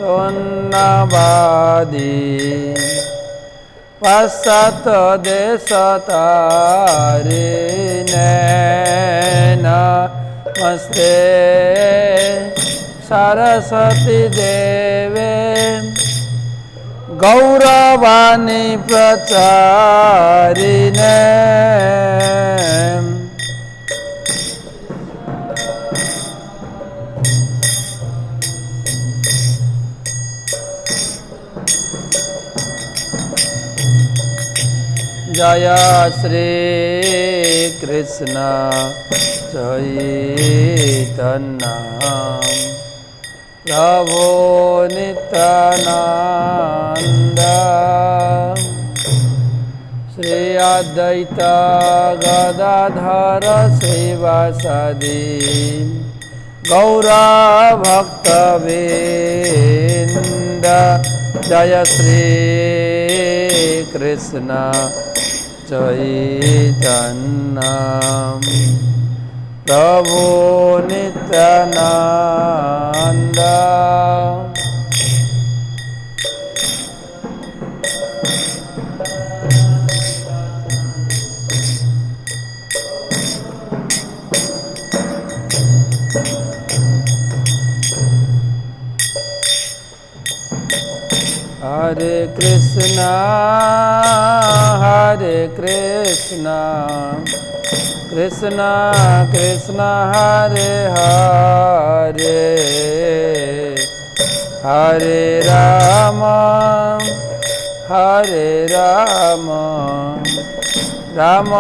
शून्यवादी पश्चात देशतारिणेन नमस्ते सरस्वती देवे गौरवाणी प्रचारिणे जय श्री कृष्ण चैतन्य प्रभु नित्यानंद श्री अद्वैत गदाधर श्रीवासादि गौर भक्तवृंद जय श्री कृष्ण चैतन्य प्रभु नित्यानंद हरे कृष्णा कृष्णा कृष्णा हरे हरे हरे राम राम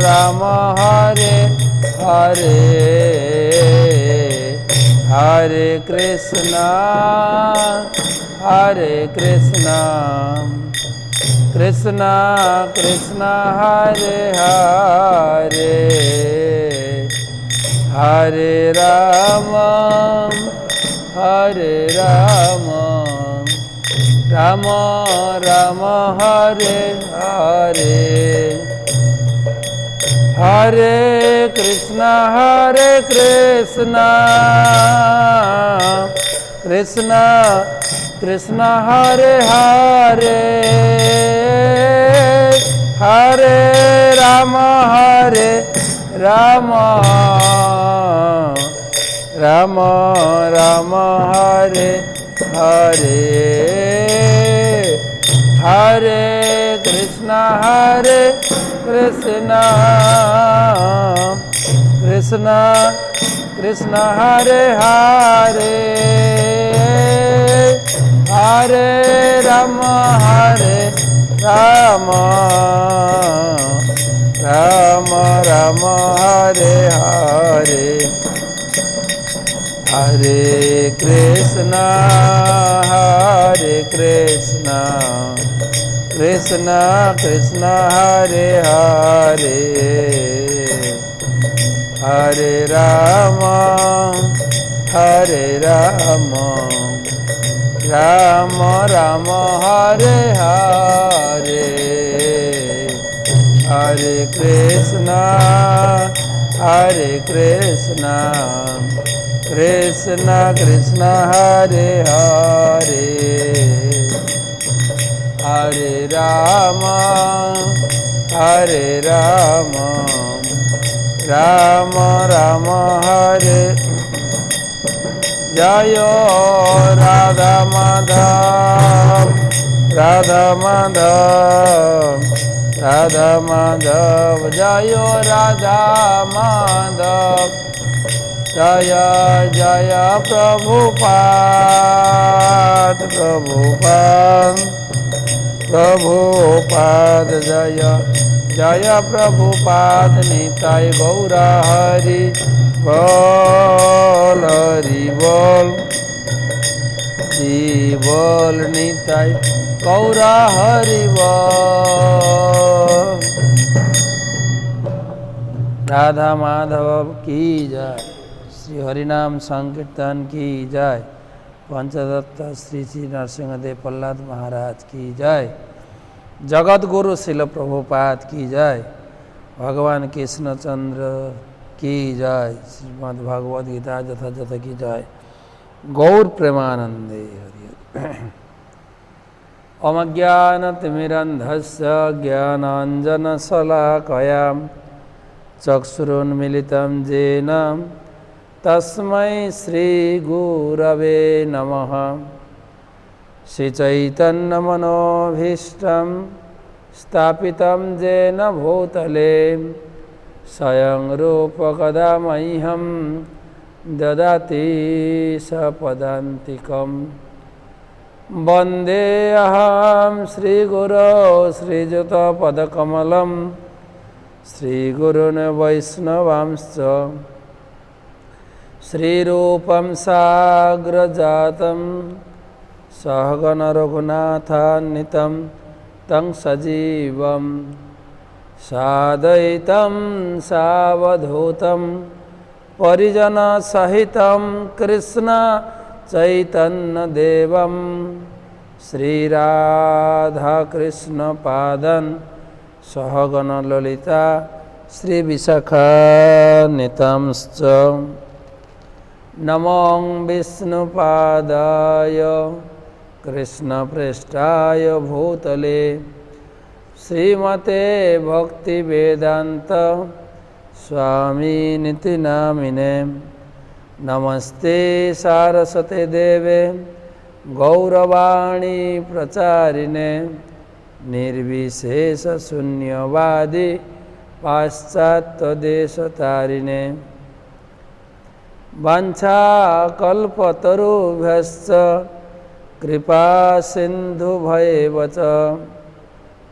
राम हरे हरे हरे कृष्णा कृष्णा कृष्णा हरे हरे हरे राम राम राम हरे हरे हरे कृष्णा कृष्णा कृष्णा हरे हरे हरे राम राम राम हरे हरे हरे कृष्णा कृष्णा कृष्णा हरे हरे हरे राम राम राम हरे हरे हरे कृष्णा कृष्णा कृष्णा हरे हरे हरे राम राम राम हरे हरे हरे कृष्णा कृष्णा कृष्णा हरे हरे हरे राम राम राम हरे जय राधा माधव जय राधा माधव जय जय प्रभुपाद जय जय प्रभुपाद निताय गौर हरि बोल बोल निताय गौर हरि बोल। राधा माधव की जय। श्री हरिनाम संकीर्तन की जय। पंचदत्त श्री श्री नरसिंहदेव प्रहलाद महाराज की जय। जगत गुरु शिल प्रभुपाद की जय। भगवान कृष्णचंद्र की जय। श्रीमद् भगवद गीता जथा जथा की जय। गौर प्रेमानंदे हरि। अमज्ञानतिमिरन्धस्य ज्ञानाञ्जनशलाकया चक्षुरुन्मिलितं येन तस्मै श्रीगुरवे नमः। श्रीचैतन्यमनोभीष्टं स्थापितं येन भूतले स्वयं रूपकदा मह्यं ददाति सपदान्तिकम्। वन्देऽहं श्रीगुरो श्रीयुतपदकमलं श्रीगुरून् वैष्णवांश्च श्रीरूपं साग्रजातं सहगण रघुनाथान्वितं तं सजीवं साद्वैतं सावधूतं परिजनसहितं कृष्ण चैतन्यदेवं श्रीराधाकृष्णपादं सहगण ललिता श्रीविशाखान्वितांश्च। नमो विष्णुपादाय कृष्णप्रेष्ठाय भूतले श्रीमते भक्तिवेदान्त स्वामिनिति नामिने। नमस्ते सारस्वते देवे गौरवाणी प्रचारिणे निर्विशेषशून्यवादी पाश्चात्यदेशतारिणे। वाञ्छाकल्पतरुभ्यश्च कृपासिन्धुभ्येव च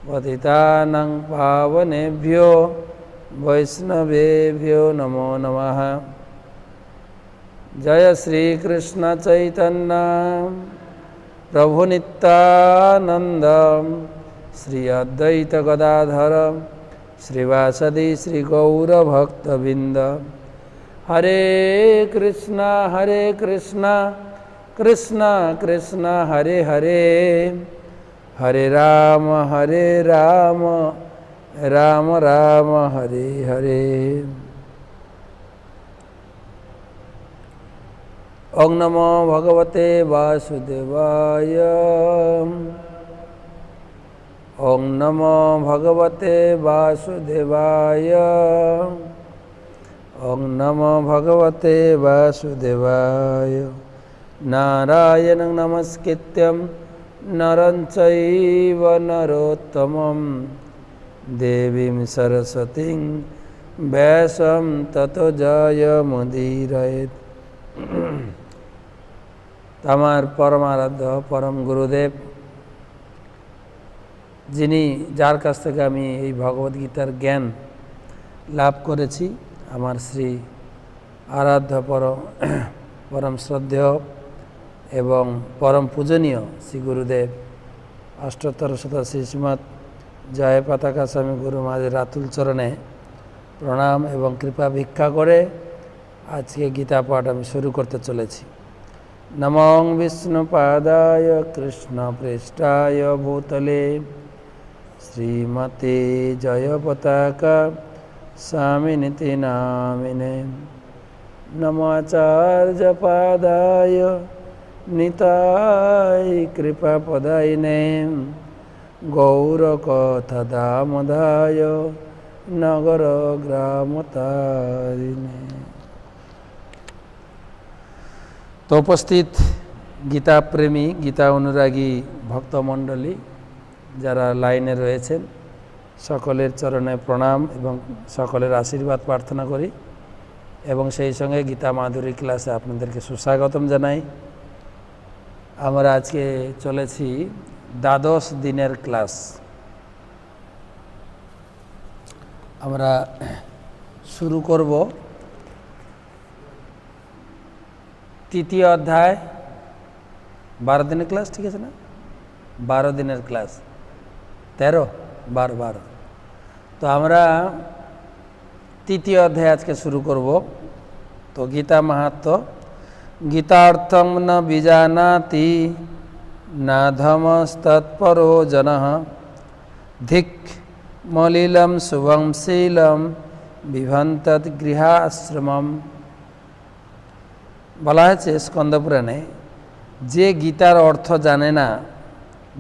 पतितानां पावनेभ्यो वैष्णवेभ्यो नमो नमः। जय श्री कृष्ण चैतन्य प्रभु नित्यानंद श्री अद्वैत गदाधर श्रीवासदि श्री गौर भक्तबिंद। हरे कृष्णा कृष्ण कृष्ण हरे हरे, हरे राम राम राम हरे हरे। ओं नमो भगवते वासुदेवाय। ओं नमो भगवते वासुदेवाय। ओं नमो भगवते वासुदेवाय। नारायणं नमस्कृत्यं नरं चैव नरोत्तमं देवीं सरस्वतीं व्यासं ततो जयमुदीरयेत्। আমার পরমারাধ্য পরম গুরুদেব, যিনি যার কাছ থেকে আমি এই ভগবদ্গীতার জ্ঞান লাভ করেছি, আমার শ্রী আরাধ্য পরম শ্রদ্ধেয় এবং পরম পূজনীয় শ্রী গুরুদেব অষ্টোত্তর শত শ্রীমৎ জয় পতাকা স্বামী গুরু মহারাজের রাতুল চরণে প্রণাম এবং কৃপা ভিক্ষা করে আজকে গীতা পাঠ আমি শুরু করতে চলেছি। নমো বিষ্ণুপাদায় কৃষ্ণপ্রেষ্ঠায় ভূতলে শ্রীমতে জয় পতাকা স্বামিনিতি নামিনে। নমাচার্যপাদায় নিতাই কৃপাপদায়িনে গৌরকথা দামোদায় নগর গ্রামতারিণে। তো উপস্থিত গীতা প্রেমী, গীতা অনুরাগী ভক্তমণ্ডলী যারা লাইনে রয়েছেন, সকলের চরণে প্রণাম এবং সকলের আশীর্বাদ প্রার্থনা করি এবং সেই সঙ্গে গীতা মাধুরী ক্লাসে আপনাদেরকে সুস্বাগতম জানাই। আমরা আজকে চলেছি দ্বাদশ দিনের ক্লাস। আমরা শুরু করব তৃতীয় অধ্যায়। 12 দিনের ক্লাস, ঠিক আছে না? 12 দিনের ক্লাস, 13 12। তো আমরা তৃতীয় অধ্যায় আজকে শুরু করব। তো গীতা মাহাত্ম্য। গীতার্থং ন বিজানাতি নাধমস্তৎপরো জনঃ ধিক মলিলম শুভম শীলম বিভন্তদ গৃহাশ্রমম। বলা হয়েছে স্কন্দপুরাণে যে গীতার অর্থ জানে না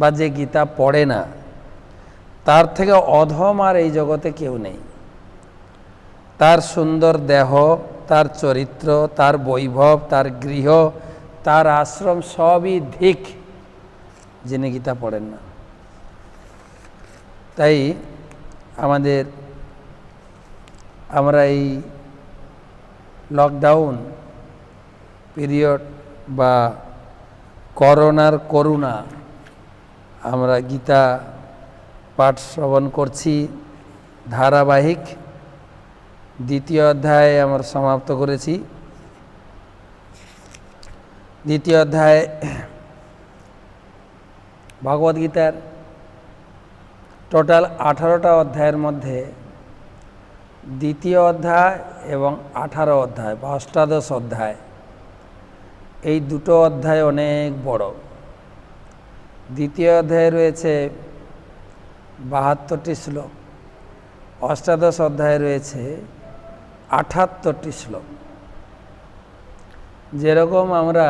বা যে গীতা পড়ে না, তার থেকে অধম আর এই জগতে কেউ নেই। তার সুন্দর দেহ, তার চরিত্র, তার বৈভব, তার গৃহ, তার আশ্রম সবই ধিক যিনি গীতা পড়েন না। তাই আমরা এই লকডাউন পিরিয়ড বা করোনার করুণা আমরা গীতা পাঠ শ্রবণ করছি ধারাবাহিক। দ্বিতীয় অধ্যায় আমরা সমাপ্ত করেছি। দ্বিতীয় অধ্যায় ভগবদ্গীতার টোটাল 18টা অধ্যায়ের মধ্যে দ্বিতীয় অধ্যায় এবং 18 অধ্যায় বা অষ্টাদশ অধ্যায়, এই দুটো অধ্যায় অনেক বড়। দ্বিতীয় অধ্যায়ে রয়েছে 72টি শ্লোক, অষ্টাদশ অধ্যায়ে রয়েছে 78টি শ্লোক। যেরকম আমরা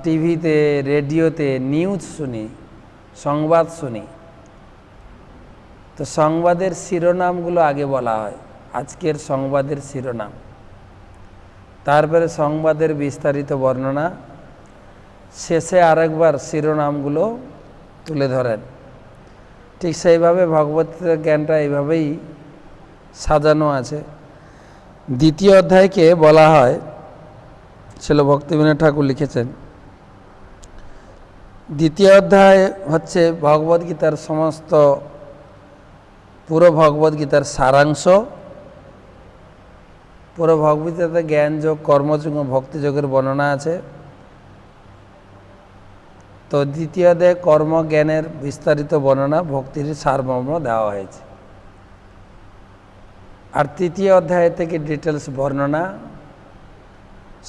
টিভিতে, রেডিওতে নিউজ শুনি, সংবাদ শুনি, তো সংবাদের শিরোনামগুলো আগে বলা হয়, আজকের সংবাদের শিরোনাম, তারপরে সংবাদের বিস্তারিত বর্ণনা, শেষে আরেকবার শিরোনামগুলো তুলে ধরেন। ঠিক সেইভাবে ভগবদ্গীতার জ্ঞানটা এইভাবেই সাজানো আছে। দ্বিতীয় অধ্যায়কে বলা হয়, শ্রীল ভক্তিবিনোদ ঠাকুর লিখেছেন, দ্বিতীয় অধ্যায় হচ্ছে ভগবদ্গীতার সমস্ত পুরো ভগবদ্গীতার সারাংশ। পুরো ভগবদ্গীতাতে জ্ঞানযোগ, কর্মযোগ, ভক্তিযোগের বর্ণনা আছে। তো দ্বিতীয় অধ্যায়ে কর্মজ্ঞানের বিস্তারিত বর্ণনা, ভক্তির সারমর্ম দেওয়া হয়েছে। আর তৃতীয় অধ্যায় থেকে ডিটেলস বর্ণনা।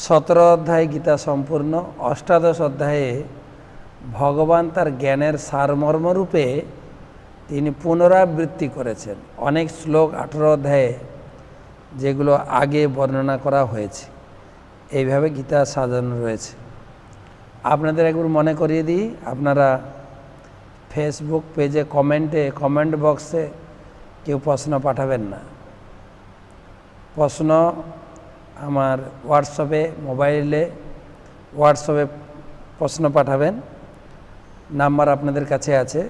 17 অধ্যায় গীতা সম্পূর্ণ। অষ্টাদশ অধ্যায়ে ভগবান তার জ্ঞানের সারমর্মরূপে তিনি পুনরাবৃত্তি করেছেন অনেক শ্লোক 18 অধ্যায়ে, যেগুলো আগে বর্ণনা করা হয়েছে। এইভাবে গীতা সাজানো রয়েছে। আপনাদের একবার মনে করিয়ে দিই, আপনারা ফেসবুক পেজে কমেন্ট বক্সে কেউ প্রশ্ন পাঠাবেন না। প্রশ্ন আমার হোয়াটসঅ্যাপে প্রশ্ন পাঠাবেন। নাম্বার আপনাদের কাছে আছে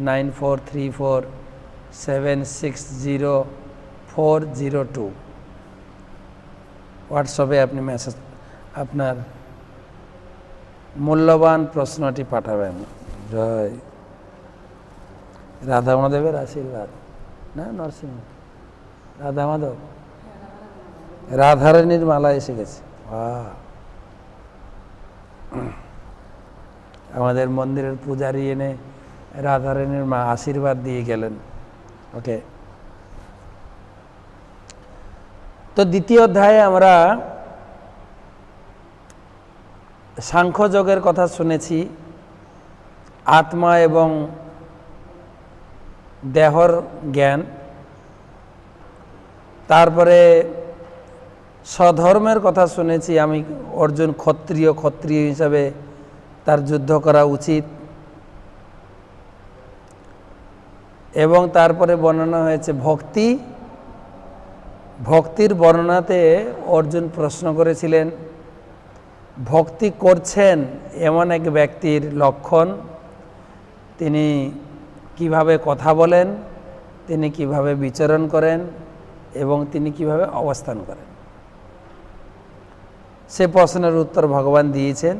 9434760402। হোয়াটসঅ্যাপে আপনি মেসেজ, আপনার মূল্যবান প্রশ্নটি পাঠাবেন। জয় রাধা মাধবের আশীর্বাদ, না নরসিংহ, রাধা মাধব, রাধারানীর মালা এসে গেছে। আমাদের মন্দিরের পূজারি এনে রাধারানীর মা আশীর্বাদ দিয়ে গেলেন। ওকে, তো দ্বিতীয় অধ্যায়ে আমরা সাংখ্যযোগের কথা শুনেছি, আত্মা এবং দেহর জ্ঞান। তারপরে স্বধর্মের কথা শুনেছি, আমি অর্জুন ক্ষত্রিয় হিসাবে তার যুদ্ধ করা উচিত। এবং তারপরে বর্ণনা হয়েছে ভক্তির বর্ণনাতে অর্জুন প্রশ্ন করেছিলেন, ভক্তি করছেন এমন এক ব্যক্তির লক্ষণ, তিনি কিভাবে কথা বলেন, তিনি কিভাবে বিচরণ করেন এবং তিনি কিভাবে অবস্থান করেন। সে প্রশ্নের উত্তর ভগবান দিয়েছেন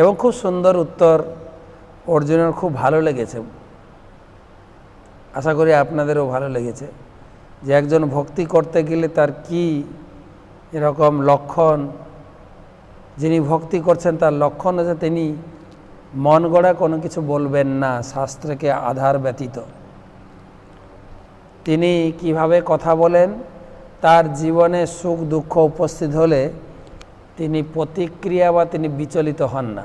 এবং খুব সুন্দর উত্তর, অর্জুনের খুব ভালো লেগেছে। আশা করি আপনাদেরও ভালো লেগেছে যে একজন ভক্তি করতে গেলে তার কি এরকম লক্ষণ, যিনি ভক্তি করছেন তার লক্ষণ হচ্ছে তিনি মন গড়া কোনো কিছু বলবেন না, শাস্ত্রকে আধার ব্যতীত। তিনি কিভাবে কথা বলেন, তার জীবনে সুখ দুঃখ উপস্থিত হলে তিনি প্রতিক্রিয়া বা তিনি বিচলিত হন না।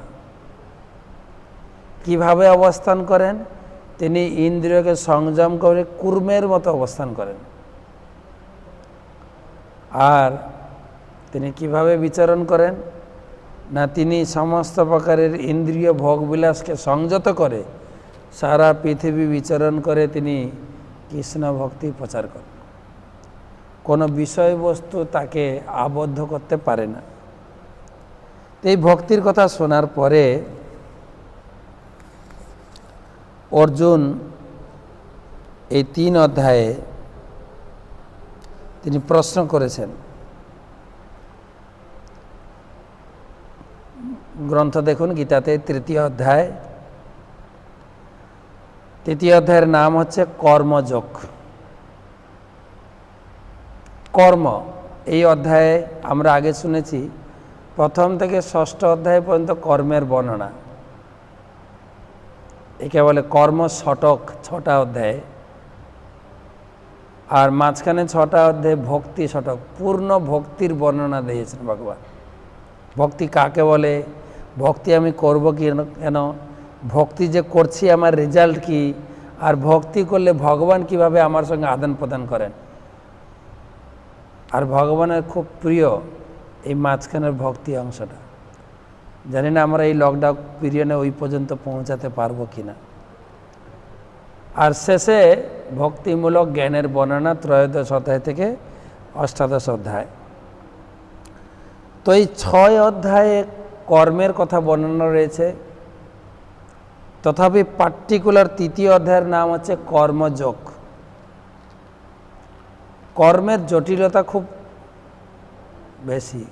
কিভাবে অবস্থান করেন, তিনি ইন্দ্রিয়কে সংযম করে কুর্মের মতো অবস্থান করেন। আর তিনি কিভাবে বিচরণ করেন না, তিনি সমস্ত প্রকারের ইন্দ্রিয় ভোগবিলাসকে সংযত করে সারা পৃথিবী বিচরণ করে তিনি কৃষ্ণ ভক্তি প্রচার করেন। কোনো বিষয়বস্তু তাকে আবদ্ধ করতে পারে না। এই ভক্তির কথা শোনার পরে অর্জুন এই 3 অধ্যায়ে তিনি প্রশ্ন করেছেন। গ্রন্থ দেখুন, গীতাতে 3য় অধ্যায়, 3য় অধ্যায়ের নাম হচ্ছে কর্মযোগ। কর্ম, এই অধ্যায়ে আমরা আগে শুনেছি 1ম থেকে 6ষ্ঠ অধ্যায় পর্যন্ত কর্মের বর্ণনা। একে বলে কর্ম শতক, 6টা অধ্যায়ে। আর মাঝখানে 6টা অধ্যায়ে ভক্তি শতক, পূর্ণ ভক্তির বর্ণনা দিয়েছেন ভগবান। ভক্তি কাকে বলে, ভক্তি আমি করব কেন, ভক্তি যে করছি আমার রেজাল্ট কি, আর ভক্তি করলে ভগবান কিভাবে আমার সঙ্গে আদান প্রদান করেন। আর ভগবানের খুব প্রিয় এই মাঝখানের ভক্তি অংশটা। জানি না আমরা এই লকডাউন পিরিয়ডে ওই পর্যন্ত পৌঁছাতে পারবো কিনা। আর শেষে ভক্তিমূলক জ্ঞানের বর্ণনা ত্রয়োদশ অধ্যায় থেকে অষ্টাদশ অধ্যায়। তো এই 6 অধ্যায়ে কর্মের কথা বর্ণনা রয়েছে, তথাপি পার্টিকুলার 3য় অধ্যায়ের নাম হচ্ছে কর্মযোগ। কর্মের জটিলতা খুব বেশি।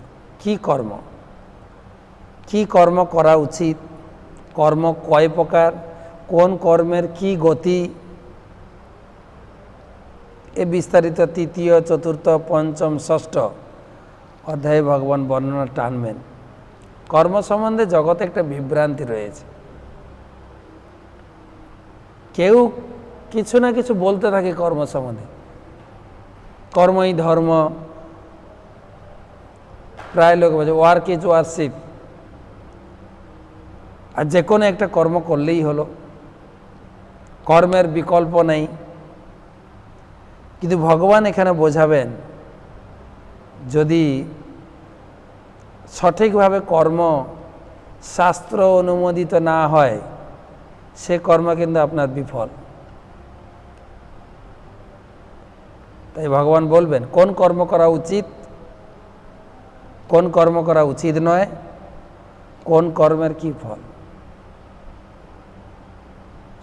কি কর্ম, কি কর্ম করা উচিত, কর্ম কয় প্রকার, কোন কর্মের কি গতি, এ বিস্তারিত 3য়, 4র্থ, 5ম, 6ষ্ঠ অধ্যায়ে ভগবান বর্ণনা টানবেন। কর্ম সম্বন্ধে জগতে একটা বিভ্রান্তি রয়েছে। কেউ কিছু না কিছু বলতে থাকে কর্ম সম্বন্ধে। কর্মই ধর্ম, প্রায় লোক বলছে ওয়ার্ক ইজ ওয়ারশিপ, আর যে কোনো একটা কর্ম করলেই হলো, কর্মের বিকল্প নেই। কিন্তু ভগবান এখানে বোঝাবেন, যদি সঠিকভাবে কর্ম শাস্ত্র অনুমোদিত না হয়, সে কর্ম কিন্তু আপনার বিফল। তাই ভগবান বলবেন কোন কর্ম করা উচিত, কোন কর্ম করা উচিত নয়, কোন কর্মের কি ফল।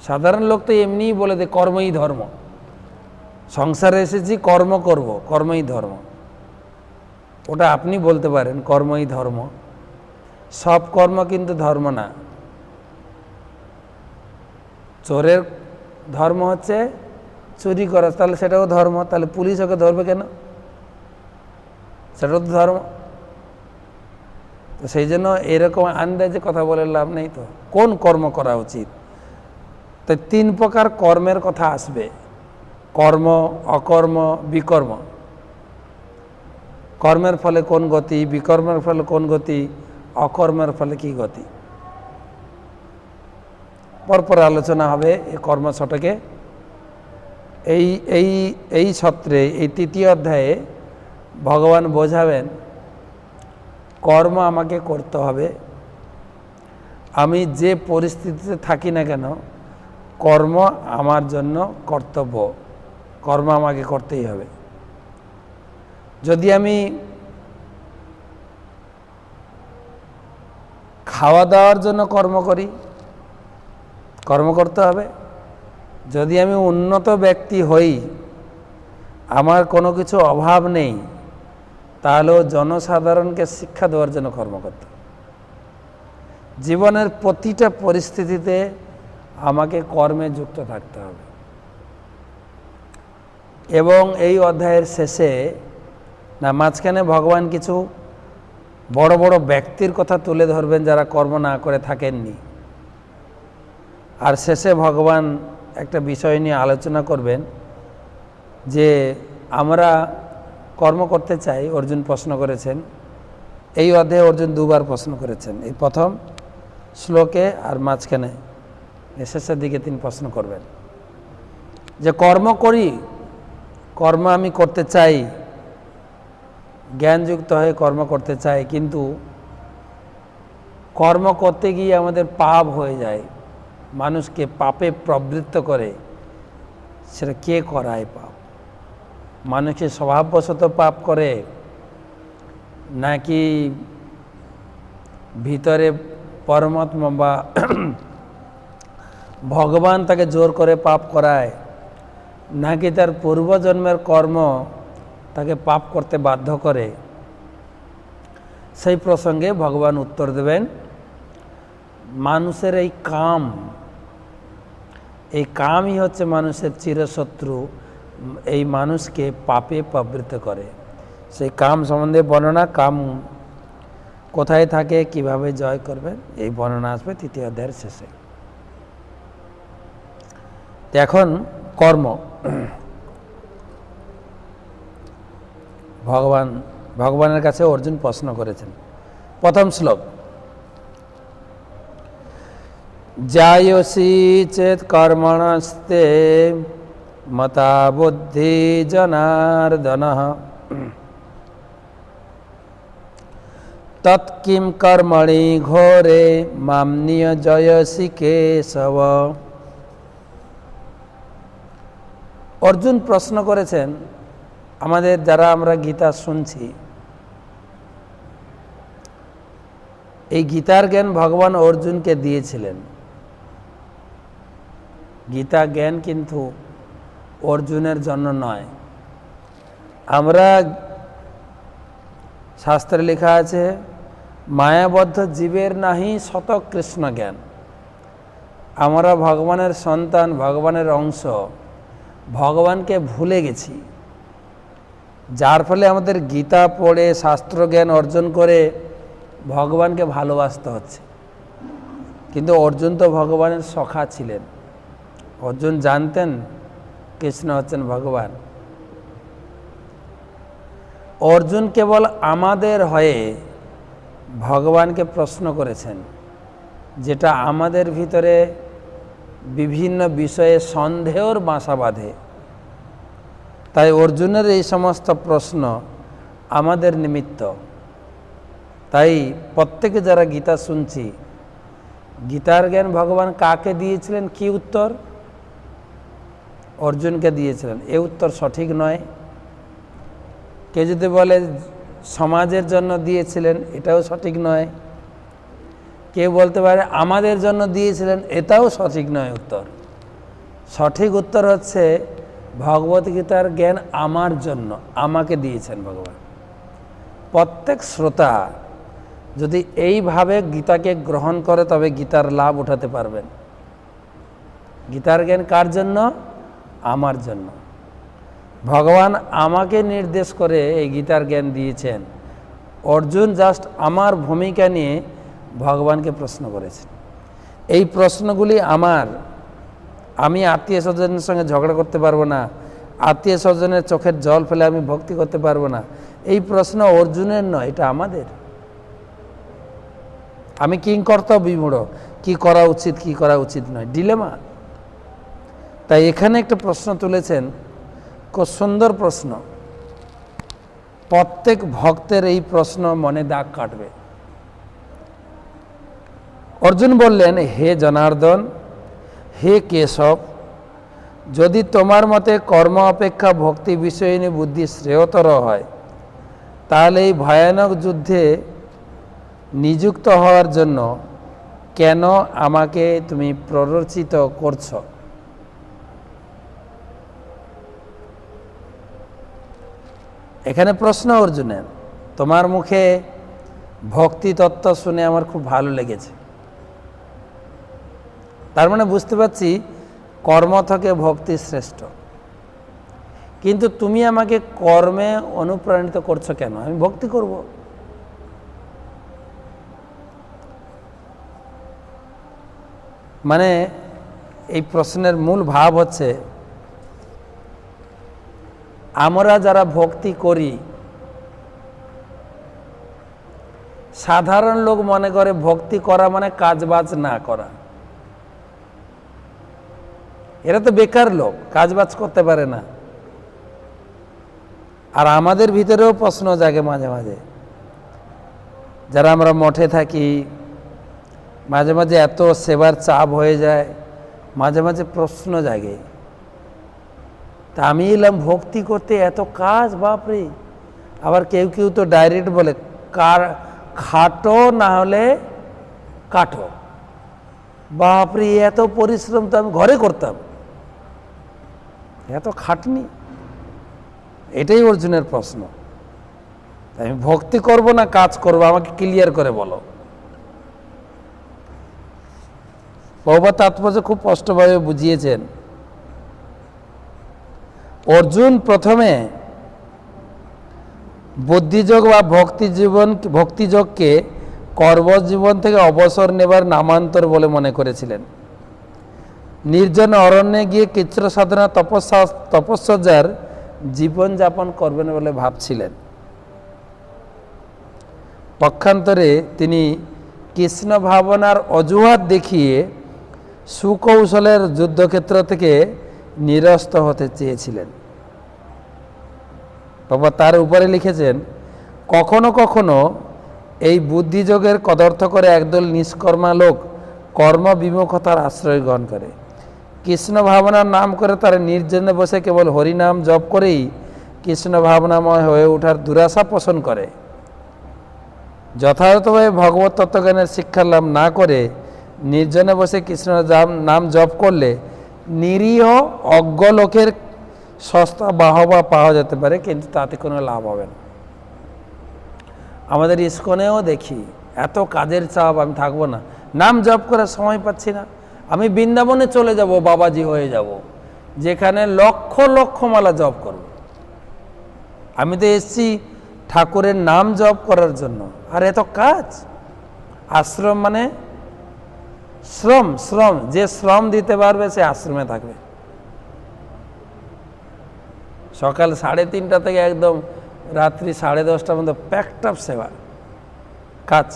সাধারণ লোক তো এমনিই বলে দেয় কর্মই ধর্ম, সংসারে এসেছি কর্ম করব, কর্মই ধর্ম। ওটা আপনি বলতে পারেন কর্মই ধর্ম, সব কর্ম কিন্তু ধর্ম না। চোরের ধর্ম হচ্ছে চুরি করা, তাহলে সেটাও ধর্ম, তাহলে পুলিশ ওকে ধরবে কেন, সেটাও তো ধর্ম। তো সেই জন্য এরকম আন্দাজে কথা বলে লাভ নেই। তো কোন কর্ম করা উচিত, তাই 3 প্রকার কর্মের কথা আসবে, কর্ম, অকর্ম, বিকর্ম। কর্মের ফলে কোন গতি, বিকর্মের ফলে কোন গতি, অকর্মের ফলে কি গতি, পরপর আলোচনা হবে এই কর্ম শতকে। এই এই এই সত্রে, এই 3য় অধ্যায়ে ভগবান বোঝাবেন কর্ম আমাকে করতে হবে। আমি যে পরিস্থিতিতে থাকি না কেন, কর্ম আমার জন্য কর্তব্য, কর্ম আমাকে করতেই হবে। যদি আমি খাওয়া দাওয়ার জন্য কর্ম করি, কর্ম করতে হবে। যদি আমি উন্নত ব্যক্তি হই, আমার কোনো কিছু অভাব নেই, তাহলেও জনসাধারণকে শিক্ষা দেওয়ার জন্য কর্ম করতে হবে। জীবনের প্রতিটা পরিস্থিতিতে আমাকে কর্মে যুক্ত থাকতে হবে। এবং এই অধ্যায়ের শেষে না মাঝখানে ভগবান কিছু বড় বড় ব্যক্তির কথা তুলে ধরবেন যারা কর্ম না করে থাকেননি। আর শেষে ভগবান একটা বিষয় নিয়ে আলোচনা করবেন যে আমরা কর্ম করতে চাই। অর্জুন প্রশ্ন করেছেন, এই অধ্যায়ে অর্জুন 2বার প্রশ্ন করেছেন, এই প্রথম শ্লোকে আর মাঝখানে শেষের দিকে তিনি প্রশ্ন করবেন যে কর্ম করি, কর্ম আমি করতে চাই, জ্ঞানযুক্ত হয়ে কর্ম করতে চাই, কিন্তু কর্ম করতে গিয়ে আমাদের পাপ হয়ে যায়, মানুষকে পাপে প্রবৃত্ত করে। সেটা কে করায় পাপ? মানুষের স্বভাববশত পাপ করে, নাকি ভিতরে পরমাত্মা বা ভগবান তাকে জোর করে পাপ করায়, নাকি তার পূর্বজন্মের কর্ম তাকে পাপ করতে বাধ্য করে? সেই প্রসঙ্গে ভগবান উত্তর দেবেন, মানুষের এই কামই হচ্ছে মানুষের চিরশত্রু, এই মানুষকে পাপে প্রবৃত্ত করে। সেই কাম সম্বন্ধে বর্ণনা, কাম কোথায় থাকে, কিভাবে জয় করবেন, এই বর্ণনা আসবে তৃতীয় অধ্যায়ের শেষে। এখন কর্ম, ভগবানের কাছে অর্জুন প্রশ্ন করেছেন। প্রথম শ্লোক, জায়সি চেত কর্মণস্তে মতা বুদ্ধি জনার্দনঃ তৎকিম কর্মণি ঘোরে মাম নিয়োজয়সি কেশব। অর্জুন প্রশ্ন করেছেন, আমাদের যারা আমরা গীতা শুনছি, এই গীতার জ্ঞান ভগবান অর্জুনকে দিয়েছিলেন। গীতা জ্ঞান কিন্তু অর্জুনের জন্য নয়। আমরা শাস্ত্রে লেখা আছে, মায়াবদ্ধ জীবের নাহি শত কৃষ্ণ জ্ঞান। আমরা ভগবানের সন্তান, ভগবানের অংশ, ভগবানকে ভুলে গেছি, যার ফলে আমাদের গীতা পড়ে শাস্ত্র জ্ঞান অর্জন করে ভগবানকে ভালোবাসতে হচ্ছে। কিন্তু অর্জুন তো ভগবানের সখা ছিলেন, অর্জুন জানতেন কৃষ্ণ হচ্ছেন ভগবান। অর্জুন কেবল আমাদের হয়ে ভগবানকে প্রশ্ন করেছেন, যেটা আমাদের ভিতরে বিভিন্ন বিষয়ে সন্দেহের বাসা বাঁধে। তাই অর্জুনের এই সমস্ত প্রশ্ন আমাদের নিমিত্ত। তাই প্রত্যেকে যারা গীতা শুনছি, গীতার জ্ঞান ভগবান কাকে দিয়েছিলেন, কি উত্তর? অর্জুনকে দিয়েছিলেন। এ উত্তর সঠিক নয়। কে যদি বলে সমাজের জন্য দিয়েছিলেন, এটাও সঠিক নয়। কেউ বলতে পারে আমাদের জন্য দিয়েছিলেন, এটাও সঠিক নয় উত্তর। সঠিক উত্তর হচ্ছে ভগবদ্গীতার জ্ঞান আমার জন্য, আমাকে দিয়েছেন ভগবান। প্রত্যেক শ্রোতা যদি এইভাবে গীতাকে গ্রহণ করে, তবে গীতার লাভ উঠাতে পারবেন। গীতার জ্ঞান কার জন্য? আমার জন্য। ভগবান আমাকে নির্দেশ করে এই গীতার জ্ঞান দিয়েছেন। অর্জুন জাস্ট আমার ভূমিকা নিয়ে ভগবানকে প্রশ্ন করেছেন। এই প্রশ্নগুলি আমি আত্মীয় স্বজনের সঙ্গে ঝগড়া করতে পারবো না, আত্মীয় স্বজনের চোখের জল ফেলে আমি ভক্তি করতে পারবো না। এই প্রশ্ন অর্জুনের নয়, এটা আমাদের। আমি কিংকর্তব্য বিমূঢ়, কি করা উচিত কি করা উচিত নয়, ডিলেমা। তাই এখানে একটা প্রশ্ন তুলেছেন, খুব সুন্দর প্রশ্ন। প্রত্যেক ভক্তের এই প্রশ্ন মনে দাগ কাটবে। অর্জুন বললেন, হে জনার্দন, হে কেশব, যদি তোমার মতে কর্ম অপেক্ষা ভক্তি বিষয়িনী বুদ্ধি শ্রেয়তর হয়, তাহলে এই ভয়ানক যুদ্ধে নিযুক্ত হওয়ার জন্য কেন আমাকে তুমি প্ররোচিত করছ? এখানে প্রশ্ন অর্জুনের। তোমার মুখে ভক্তি তত্ত্ব শুনে আমার খুব ভালো লেগেছে। তার মানে বুঝতে পারছি কর্ম থেকে ভক্তি শ্রেষ্ঠ। কিন্তু তুমি আমাকে কর্মে অনুপ্রাণিত করছো কেন? আমি ভক্তি করব। মানে এই প্রশ্নের মূল ভাব হচ্ছে, আমরা যারা ভক্তি করি, সাধারণ লোক মনে করে ভক্তি করা মানে কাজবাজ না করা। এরা তো বেকার লোক, কাজবাজ করতে পারে না। আর আমাদের ভিতরেও প্রশ্ন জাগে মাঝে মাঝে, যারা আমরা মঠে থাকি, মাঝে মাঝে এত সেবার চাপ হয়ে যায়, মাঝে মাঝে প্রশ্ন জাগে, তা আমি এলাম ভক্তি করতে, এত কাজ, বাপরে। আবার কেউ কেউ তো ডাইরেক্ট বলে খাটো না হলে কাঠো। বাপরে, এত পরিশ্রম তো আমি ঘরে করতাম, এত খাটনি। এটাই অর্জুনের প্রশ্ন। আমি ভক্তি করব না কাজ করব, আমাকে ক্লিয়ার করে বলো। প্রভুপাদ তাৎপর্য খুব স্পষ্টভাবে বুঝিয়েছেন। অর্জুন প্রথমে বুদ্ধিযোগ বা ভক্তিযোগকে কর্মজীবন থেকে অবসর নেবার নামান্তর বলে মনে করেছিলেন। নির্জন অরণ্যে গিয়ে কৃচ্ছ সাধনা তপস্যার জীবনযাপন করবেন বলে ভাবছিলেন। পক্ষান্তরে তিনি কৃষ্ণ ভাবনার অজুহাত দেখিয়ে সুকৌশলের যুদ্ধক্ষেত্র থেকে নিরস্ত হতে চেয়েছিলেন। বাবা তার উপরে লিখেছেন, কখনো কখনো এই বুদ্ধিযোগের কদর্থ করে একদল নিষ্কর্মা লোক কর্মবিমুখতার আশ্রয় গ্রহণ করে। কৃষ্ণ ভাবনার নাম করে তারা নির্জনে বসে কেবল হরিনাম জপ করেই কৃষ্ণ ভাবনাময় হয়ে ওঠার দুরাশা পোষণ করে। যথাযথভাবে ভগবত তত্ত্বজ্ঞানের শিক্ষা লাভ না করে নির্জনে বসে কৃষ্ণ নাম জপ করলে নিরীহ অজ্ঞ লোকের সস্তা বাহবা পাওয়া যেতে পারে, কিন্তু তাতে কোনো লাভ হবে না। আমাদের ইস্কনেও দেখি এত কাজের চাপ, আমি থাকবো না, নাম জপ করার সময় পাচ্ছি না, আমি বৃন্দাবনে চলে যাব, বাবাজি হয়ে যাব, যেখানে লক্ষ লক্ষ মালা জপ করব। আমি তো এসছি ঠাকুরের নাম জপ করার জন্য, আর এত কাজ। আশ্রম মানে শ্রম, শ্রম, যে শ্রম দিতে পারবে সে আশ্রমে থাকবে। সকাল 3:30 থেকে একদম রাত্রি 10:30 পর্যন্ত প্যাকড আপ সেবা কাজ।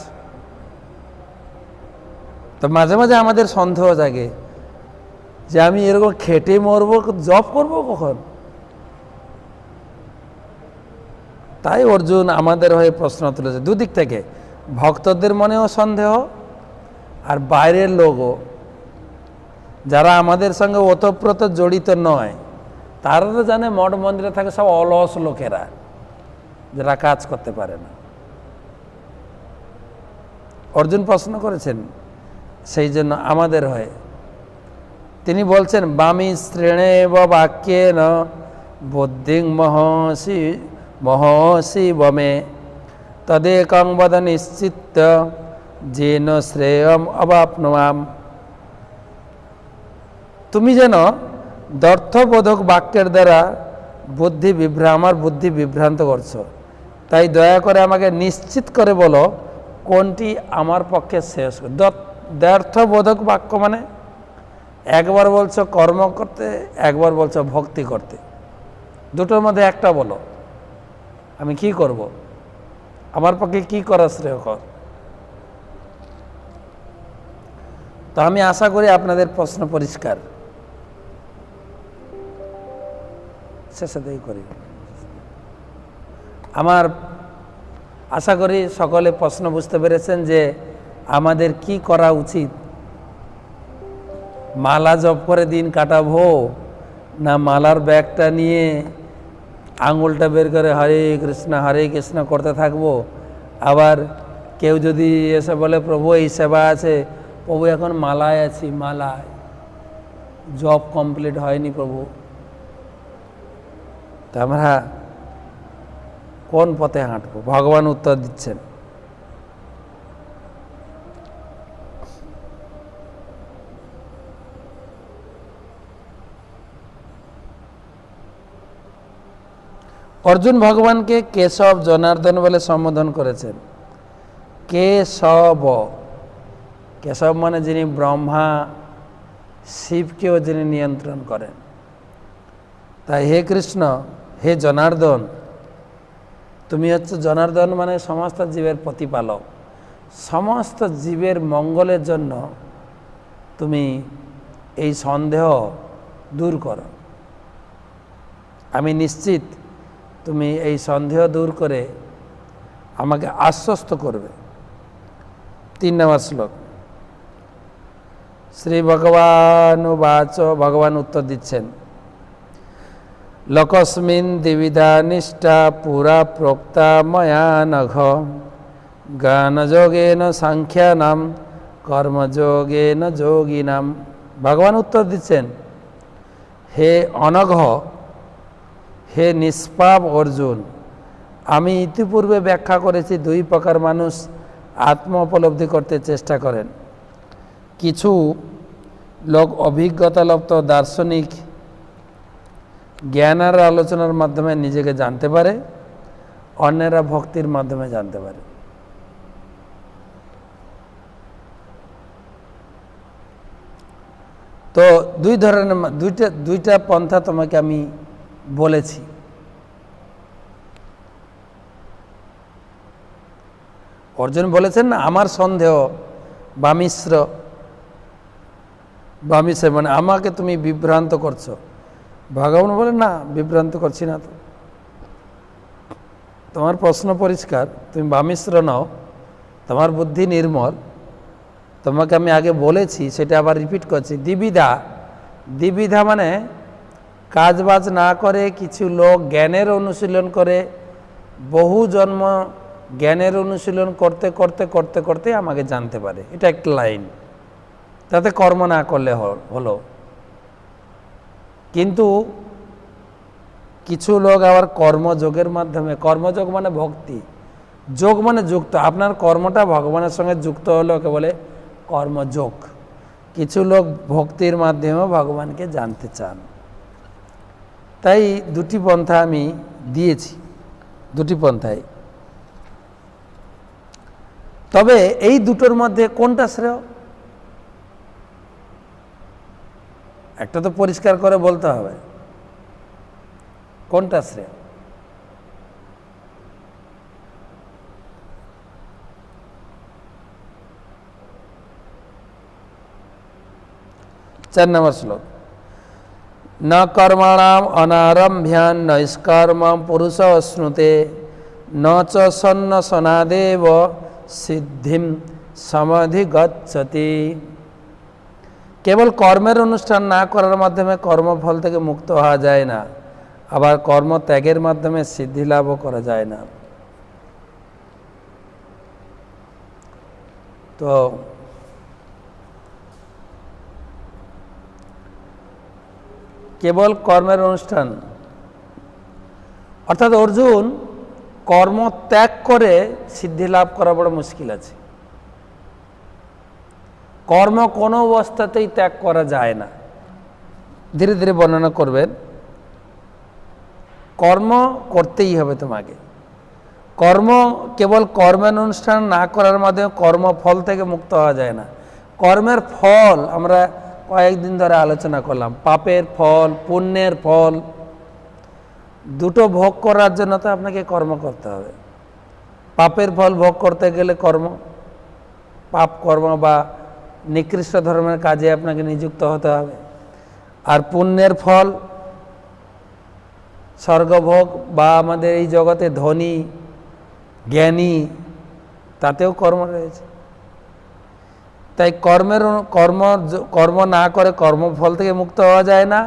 তো মাঝে মাঝে আমাদের সন্দেহ জাগে যে আমি এরকম খেটে মরবো, জব করব কখন? তাই অর্জুন আমাদের হয়ে প্রশ্ন তুলেছে দুদিক থেকে, ভক্তদের মনেও সন্দেহ আর বাইরের লোকও, যারা আমাদের সঙ্গে ওতপ্রোত জড়িত নয়, তারা তো জানে মঠ মন্দিরে থাকে সব অলস লোকেরা, যারা কাজ করতে পারে না। অর্জুন প্রশ্ন করেছেন সেই জন্য আমাদের হয়ে। তিনি বলছেন, বামি শ্রেণেব বাক্যেন বুদ্ধিং মহসি বমে তদেকং বদ নিশ্চিত যেন শ্রেয়ম অবাপ্নুয়াম। তুমি যেন দর্থবোধক বাক্যের দ্বারা আমার বুদ্ধি বিভ্রান্ত করছো, তাই দয়া করে আমাকে নিশ্চিত করে বলো কোনটি আমার পক্ষে শেষ। দ্ব্যর্থবোধক বাক্য মানে একবার বলছো কর্ম করতে, একবার বলছো ভক্তি করতে, দুটোর মধ্যে একটা বলো, আমি কি করব, আমার পক্ষে কি করা শ্রেয়কর। তো আমি আশা করি আপনাদের প্রশ্ন পরিষ্কার। শেষে করি, আমার আশা করি সকলে প্রশ্ন বুঝতে পেরেছেন যে আমাদের কি করা উচিত। মালা জপ করে দিন কাটাবো, না মালার ব্যাগটা নিয়ে আঙুলটা বের করে হরে কৃষ্ণ করতে থাকবো। আবার কেউ যদি এসে বলে প্রভু এই সেবা আছে, প্রভু এখন মালায় আছি, মালায় জব কমপ্লিট হয়নি প্রভু। তা আমরা কোন পথে হাঁটবো? ভগবান উত্তর দিচ্ছেন, অর্জুন ভগবানকে কেশব জনার্দন বলে সম্বোধন করেছেন। কেশব মানে যিনি ব্রহ্মা শিবকেও যিনি নিয়ন্ত্রণ করেন। তাই হে কৃষ্ণ, হে জনার্দন, তুমি হচ্ছে জনার্দন মানে সমস্ত জীবের প্রতিপালক। সমস্ত জীবের মঙ্গলের জন্য তুমি এই সন্দেহ দূর করো। আমি নিশ্চিত তুমি এই সন্দেহ দূর করে আমাকে আশ্বস্ত করবে। 3 নম্বর শ্লোক। শ্রী ভগবানুবাচ, ভগবান উত্তর দিচ্ছেন, লোকস্মিন দ্বিবিধা নিষ্ঠা পুরা প্রোক্তা ময়া নঘ জ্ঞানযোগেন সাংখ্যানাম কর্মযোগেন যোগিনাম। ভগবান উত্তর দিচ্ছেন, হে অনঘ, হে নিষ্পাপ অর্জুন, আমি ইতিপূর্বে ব্যাখ্যা করেছি 2 প্রকার মানুষ আত্ম উপলব্ধি করতে চেষ্টা করেন। কিছু লোক অভিজ্ঞতালব্ধ দার্শনিক জ্ঞানের আলোচনার মাধ্যমে নিজেকে জানতে পারে, অন্যেরা ভক্তির মাধ্যমে জানতে পারে। তো 2 ধরনের দুইটা পন্থা তোমাকে আমি বলেছি। অর্জুন বলেছেন না, আমার সন্দেহ বামিশ্র মানে আমাকে তুমি বিভ্রান্ত করছো। ভগবান বলেন, না, বিভ্রান্ত করছি না তো, তোমার প্রশ্ন পরিষ্কার, তুমি বামিশ্র নাও, তোমার বুদ্ধি নির্মল, তোমাকে আমি আগে বলেছি, সেটা আবার রিপিট করছি। দ্বিবিধা মানে কাজবাজ না করে কিছু লোক জ্ঞানের অনুশীলন করে, বহু জন্ম জ্ঞানের অনুশীলন করতে করতে করতে করতে আমাকে জানতে পারে, এটা একটা লাইন, তাতে কর্ম না করলে হলো। কিন্তু কিছু লোক আবার কর্মযোগের মাধ্যমে, কর্মযোগ মানে ভক্তি, যোগ মানে যুক্ত, আপনার কর্মটা ভগবানের সঙ্গে যুক্ত হলো, ওকে বলে কর্মযোগ। কিছু লোক ভক্তির মাধ্যমেও ভগবানকে জানতে চান। তাই 2টি পন্থা আমি দিয়েছি, 2টি পন্থায়। তবে এই দুটোর মধ্যে কোনটা শ্রেয়, একটা তো পরিষ্কার করে বলতে হবে, কোনটা শ্রেয়। চার নম্বর শ্লোক। ন কর্মণাম অনারম্ভ্যান নৈষ্কর্ম পুরুষ শ্নুতে ন চ সন্ন্যসনাদেব সিদ্ধিম সমাধিগচ্ছতি। কেবল কর্মের অনুষ্ঠান না করার মাধ্যমে কর্মফল থেকে মুক্ত হওয়া যায় না, আবার কর্ম ত্যাগের মাধ্যমে সিদ্ধি লাভও করা যায় না। তো কেবল কর্মের অনুষ্ঠান, অর্থাৎ অর্জুন, কর্ম ত্যাগ করে সিদ্ধি লাভ করা বড় মুশকিল আছে। কর্ম কোনো অবস্থাতেই ত্যাগ করা যায় না। ধীরে ধীরে বর্ণনা করবেন। কর্ম করতেই হবে তোমাকে। কর্ম, কেবল কর্মের অনুষ্ঠান না করার মাধ্যমে কর্মফল থেকে মুক্ত হওয়া যায় না। কর্মের ফল আমরা কয়েকদিন ধরে আলোচনা করলাম, পাপের ফল, পুণ্যের ফল, দুটো ভোগ করার জন্য তো আপনাকে কর্ম করতে হবে। পাপের ফল ভোগ করতে গেলে পাপ কর্ম বা নিকৃষ্ট ধর্মের কাজে আপনাকে নিযুক্ত হতে হবে। আর পুণ্যের ফল স্বর্গভোগ বা আমাদের এই জগতে ধনী জ্ঞানী, তাতেও কর্ম রয়েছে। তাই কর্ম না করে কর্মফল থেকে মুক্ত হওয়া যায় না,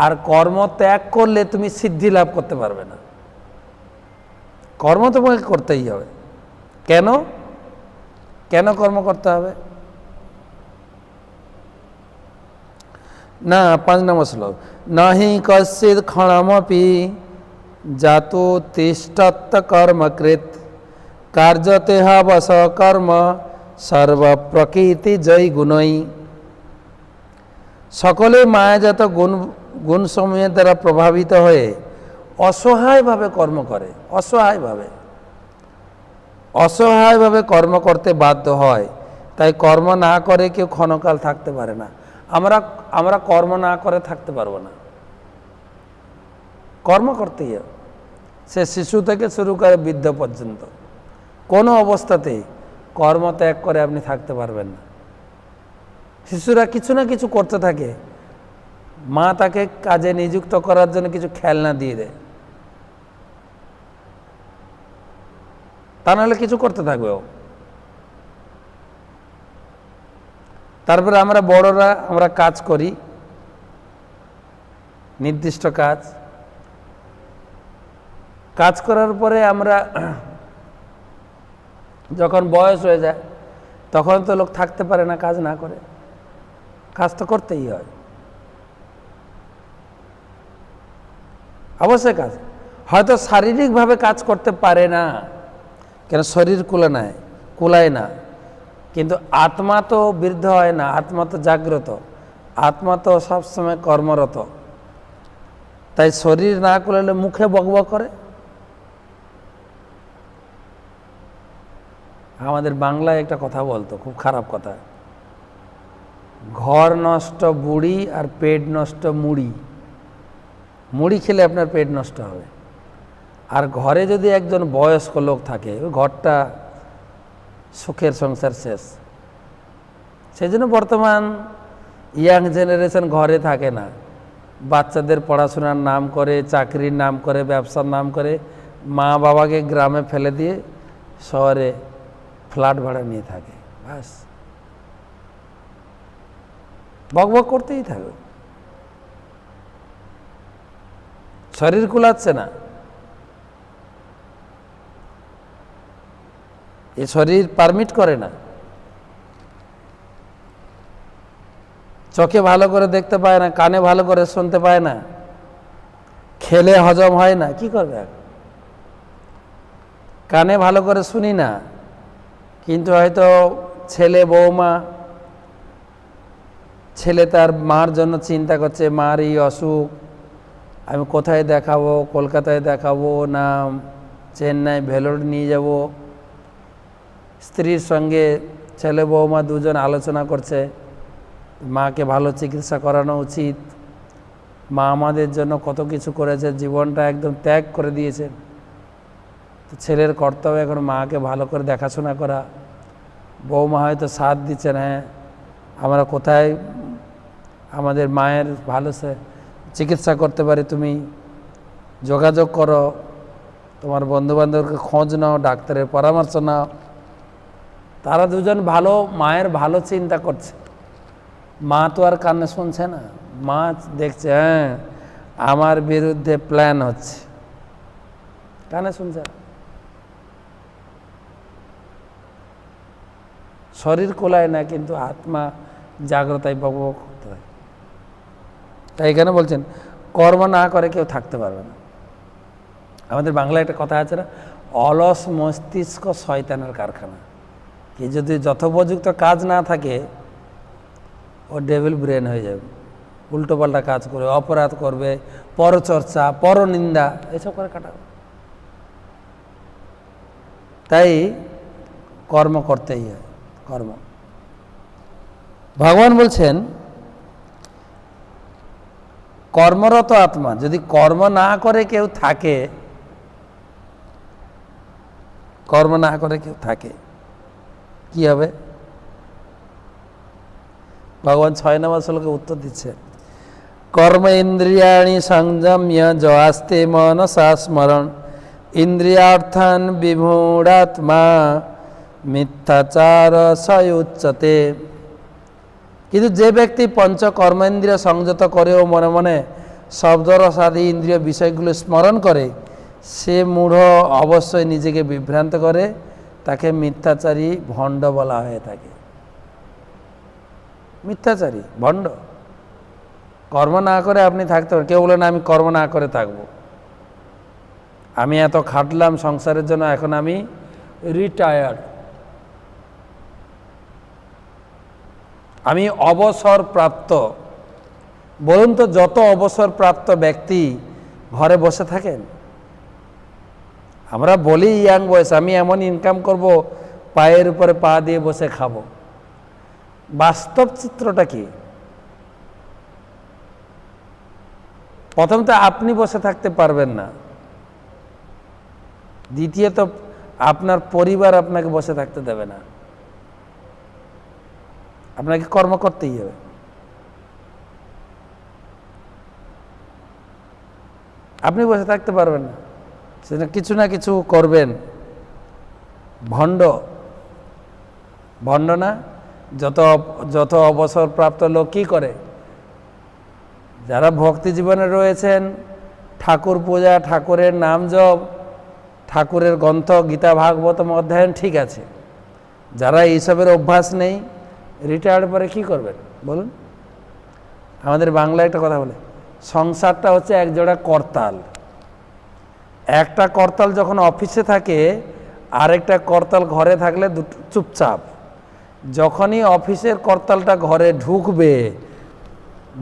আর কর্ম ত্যাগ করলে তুমি সিদ্ধি লাভ করতে পারবে না। কর্ম তোমাকে করতেই হবে। কেন কেন কর্ম করতে হবে না? 5 নম্বর শ্লোক। নাহি কশ্চিৎ ক্ষণমপি জাতো তিষ্ঠত কর্মকৃত কার্যতে হাবস কর্ম সর্ব প্রকৃতি জয় গুণই। সকলে মায়াজাত গুণসমূহের দ্বারা প্রভাবিত হয়ে অসহায়ভাবে কর্ম করে, অসহায়ভাবে কর্ম করতে বাধ্য হয়। তাই কর্ম না করে কেউ ক্ষণকাল থাকতে পারে না। আমরা কর্ম না করে থাকতে পারবো না, কর্ম করতেই হবে। সে শিশু থেকে শুরু করে বৃদ্ধ পর্যন্ত কোনো অবস্থাতেই কর্ম ত্যাগ করে আপনি থাকতে পারবেন না। শিশুরা কিছু না কিছু করতে থাকে, মা তাকে কাজে নিযুক্ত করার জন্য কিছু খেলনা দিয়ে দেয়, তা নাহলে কিছু করতে থাকবে ও। তারপরে আমরা বড়রা আমরা কাজ করি, নির্দিষ্ট কাজ, কাজ করার পরে আমরা যখন বয়স হয়ে যায় তখন তো লোক থাকতে পারে না কাজ না করে, কাজ তো করতেই হয়। অবশ্যই কাজ, হয়তো শারীরিকভাবে কাজ করতে পারে না, কেন শরীর কুলায় না, কিন্তু আত্মা তো বৃদ্ধ হয় না, আত্মা তো জাগ্রত, আত্মা তো সবসময় কর্মরত। তাই শরীর না কুলালে মুখে বকবক করে। আমাদের বাংলায় একটা কথা বলতো, খুব খারাপ কথা, ঘর নষ্ট বুড়ি আর পেট নষ্ট মুড়ি। মুড়ি খেলে আপনার পেট নষ্ট হবে, আর ঘরে যদি একজন বয়স্ক লোক থাকে ওই ঘরটা সুখের সংসার শেষ। সেই জন্য বর্তমান ইয়াং জেনারেশন ঘরে থাকে না, বাচ্চাদের পড়াশোনার নাম করে, চাকরির নাম করে, ব্যবসার নাম করে মা বাবাকে গ্রামে ফেলে দিয়ে শহরে ফ্ল্যাট ভাড়া নিয়ে থাকে। বাস, বকবক করতেই থাকবে, শরীর কুলাচ্ছে না। এ শরীর পারমিট করে না, চোখে ভালো করে দেখতে পায় না, কানে ভালো করে শুনতে পায় না, খেলে হজম হয় না, কি করবে? কানে ভালো করে শুনি না, কিন্তু হয়তো ছেলে বৌমা, ছেলে তার মার জন্য চিন্তা করছে, মার এই অসুখ, আমি কোথায় দেখাবো, কলকাতায় দেখাবো না চেন্নাই ভেলোর নিয়ে যাব। স্ত্রীর সঙ্গে ছেলে বৌমা দুজন আলোচনা করছে মাকে ভালো চিকিৎসা করানো উচিত, মা আমাদের জন্য কত কিছু করেছে, জীবনটা একদম ত্যাগ করে দিয়েছেন। তো ছেলের কর্তব্য এখন মাকে ভালো করে দেখাশোনা করা। বৌমা হয়তো সাথ দিচ্ছেন, হ্যাঁ আমরা কোথায় আমাদের মায়ের ভালো চিকিৎসা করতে পারি, তুমি যোগাযোগ করো, তোমার বন্ধুবান্ধবকে খোঁজ নাও, ডাক্তারের পরামর্শ নাও। তারা দুজন ভালো, মায়ের ভালো চিন্তা করছে। মা তো আর কানে শুনছে না, মা দেখছে হ্যাঁ আমার বিরুদ্ধে প্ল্যান হচ্ছে, কানে শুনছে। শরীর কোলায় না, কিন্তু আত্মা জাগ্রতায় বকবক করতে হয়। তাই এখানে বলছেন কর্ম না করে কেউ থাকতে পারবে না। আমাদের বাংলায় একটা কথা আছে না, অলস মস্তিষ্ক শয়তানের কারখানা। কি যদি যথোপযুক্ত কাজ না থাকে ও ডেভিল ব্রেন হয়ে যাবে, উল্টোপাল্টা কাজ করবে, অপরাধ করবে, পরচর্চা, পরনিন্দা এসব করে কাটাবে। তাই কর্ম করতেই হয়, কর্ম। ভগবান বলছেন কর্মরত আত্মা, যদি কর্ম না করে কেউ থাকে, কর্ম না করে কেউ থাকে কি হবে? ভগবান 6 নম্বর শ্লোকে উত্তর দিচ্ছে, কর্ম ইন্দ্রিয়াণি সংযম্য যস্তে মনসা স্মরণ ইন্দ্রিয়ার্থান বিমূঢ়াত্মা মিথ্যাচার সয়ুচ্যতে। কিন্তু যে ব্যক্তি পঞ্চ কর্মেন্দ্রিয় সংযত করেও মনে মনে শব্দরস আদি ইন্দ্রিয় বিষয়গুলো স্মরণ করে, সে মূঢ় অবশ্যই নিজেকে বিভ্রান্ত করে, তাকে মিথ্যাচারী ভণ্ড বলা হয়ে থাকে। মিথ্যাচারী ভণ্ড। কর্ম না করে আপনি থাকতে পারেন। কেউ বলে না আমি কর্ম না করে থাকবো, আমি এত খাটলাম সংসারের জন্য, এখন আমি রিটায়ার্ড, আমি অবসর প্রাপ্ত। বলুন তো, যত অবসর প্রাপ্ত ব্যক্তি ঘরে বসে থাকেন? আমরা বলি ইয়াং বয়স, আমি এমন ইনকাম করব পায়ের উপরে পা দিয়ে বসে খাবো। বাস্তব চিত্রটা কি? প্রথমত আপনি বসে থাকতে পারবেন না, দ্বিতীয়ত আপনার পরিবার আপনাকে বসে থাকতে দেবে না, আপনাকে কর্ম করতেই হবে। আপনি বসে থাকতে পারবেন না, সেটা কিছু না কিছু করবেন। ভণ্ড, ভণ্ড না? যত যত অবসরপ্রাপ্ত লোক কী করে? যারা ভক্তি জীবনে রয়েছেন, ঠাকুর পূজা, ঠাকুরের নাম জপ, ঠাকুরের গ্রন্থ গীতা ভাগবতম অধ্যয়ন ঠিক আছে। যারা এইসবের অভ্যাস নেই, রিটায়ার্ড পরে কী করবেন বলুন? আমাদের বাংলায় একটা কথা বলে, সংসারটা হচ্ছে একজোড়া করতাল। একটা করতাল যখন অফিসে থাকে, আরেকটা করতাল ঘরে থাকলে দুটো চুপচাপ। যখনই অফিসের করতালটা ঘরে ঢুকবে,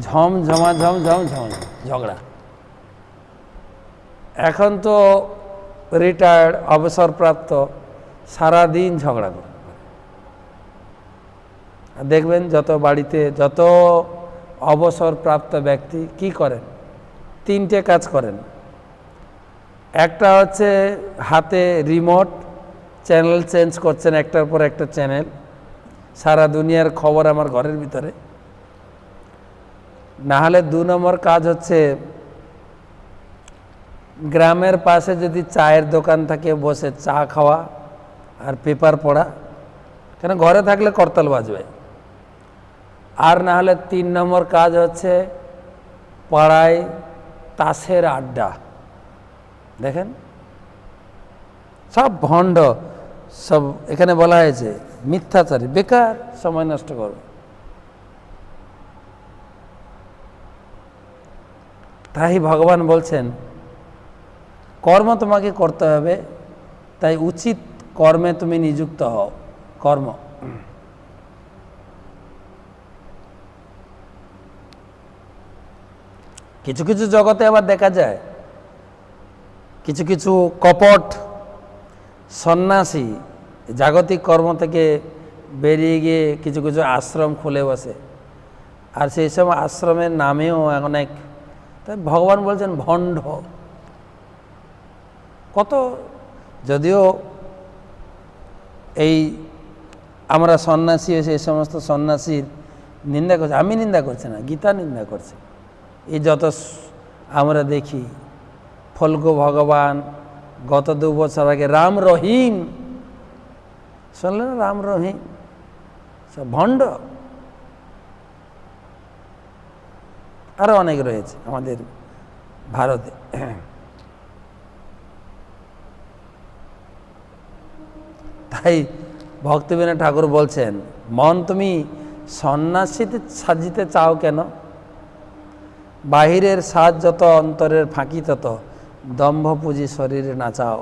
ঝম ঝমা ঝম ঝম ঝম ঝগড়া। এখন তো রিটায়ার্ড, অবসরপ্রাপ্ত, সারাদিন ঝগড়া করে। দেখবেন যত বাড়িতে যত অবসরপ্রাপ্ত ব্যক্তি কি করেন, তিনটে কাজ করেন। একটা হচ্ছে হাতে রিমোট, চ্যানেল চেঞ্জ করছেন একটার পর একটা চ্যানেল, সারা দুনিয়ার খবর আমার ঘরের ভিতরে। না হলে 2 নম্বর কাজ হচ্ছে গ্রামের পাশে যদি চায়ের দোকান থাকে, বসে চা খাওয়া আর পেপার পড়া, কেন ঘরে থাকলে করতাল বাজবে। আর না হলে 3 নম্বর কাজ হচ্ছে পাড়ায় তাসের আড্ডা। দেখেন সব ভণ্ড, সব এখানে বলা হয়েছে মিথ্যাচারী, বেকার সময় নষ্ট করবে। তাই ভগবান বলছেন কর্ম তোমাকে করতে হবে, তাই উচিত কর্মে তুমি নিযুক্ত হও। কর্ম, কিছু কিছু জগতে আবার দেখা যায় কিছু কিছু কপট সন্ন্যাসী জাগতিক কর্ম থেকে বেরিয়ে গিয়ে কিছু কিছু আশ্রম খুলে বসে, আর সেই সব আশ্রমের নামেও অনেক, তাই ভগবান বলছেন ভণ্ড। কত, যদিও এই আমরা সন্ন্যাসী হয়েছে, এই সমস্ত সন্ন্যাসীর নিন্দা করছে, আমি নিন্দা করছি না, গীতা নিন্দা করছে। এই যত আমরা দেখি, ফল্গু ভগবান গত 2 বছর আগে রাম রহিম, শুনলেন? রাম রহিম সব ভণ্ড। আরো অনেক রয়েছে আমাদের ভারতে। তাই ভক্তিবিনোদ ঠাকুর বলছেন, মন তুমি সন্ন্যাসীতে সাজিতে চাও কেন? বাহিরের সাজ যত, অন্তরের ফাঁকি তত, দম্ভ পুঁজি শরীরে নাচাও।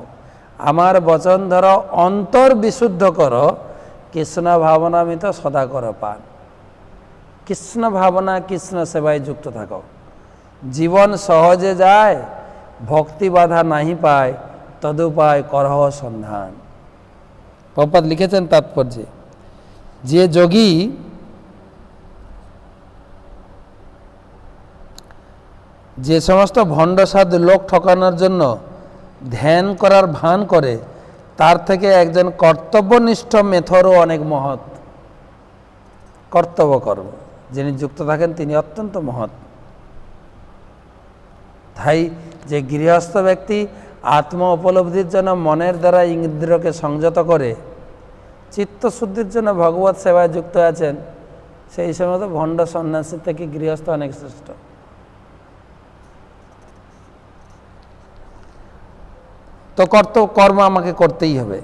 আমার বচন ধরো, অন্তর বিশুদ্ধ করো, কৃষ্ণ ভাবনামিত সদা করো পান। কৃষ্ণ ভাবনা, কৃষ্ণ সেবায় যুক্ত থাকো। জীবন সহজে যায়, ভক্তি বাধা নাহি পায়, তদুপায় করহ সন্ধান। প্রভুপাদ লিখেছেন তাৎপর্যে, যে যোগী যে সমস্ত ভণ্ড সাধু লোক ঠকানোর জন্য ধ্যান করার ভান করে, তার থেকে একজন কর্তব্যনিষ্ঠ মেথরও অনেক মহৎ। কর্তব্য কর্ম যিনি যুক্ত থাকেন তিনি অত্যন্ত মহৎ। তাই যে গৃহস্থ ব্যক্তি আত্ম উপলব্ধির জন্য মনের দ্বারা ইন্দ্রিয়কে সংযত করে চিত্তশুদ্ধির জন্য ভগবত সেবায় যুক্ত আছেন, সেই সময় ভণ্ড সন্ন্যাসী থেকে গৃহস্থ অনেক শ্রেষ্ঠ। তো কর্ম আমাকে করতেই হবে।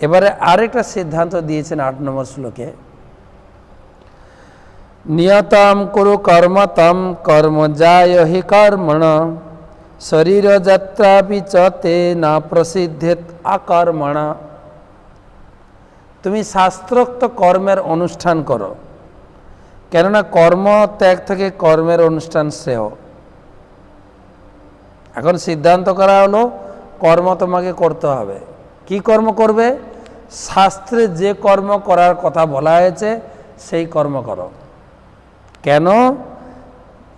এবারে আরেকটা সিদ্ধান্ত দিয়েছেন 8 নম্বর শ্লোকে, নিয়তম কুরু কর্ম তম কর্ম যায় হি কর্মণ শরীর যাত্রাপি চ তে না প্রসিদ্ধেত আকর্মণ। তুমি শাস্ত্রোক্ত কর্মের অনুষ্ঠান করো, কেননা কর্ম ত্যাগ থেকে কর্মের অনুষ্ঠান শ্রেয়। এখন সিদ্ধান্ত করা হলো কর্ম তোমাকে করতে হবে। কি কর্ম করবে? শাস্ত্রে যে কর্ম করার কথা বলা হয়েছে সেই কর্ম করো। কেন?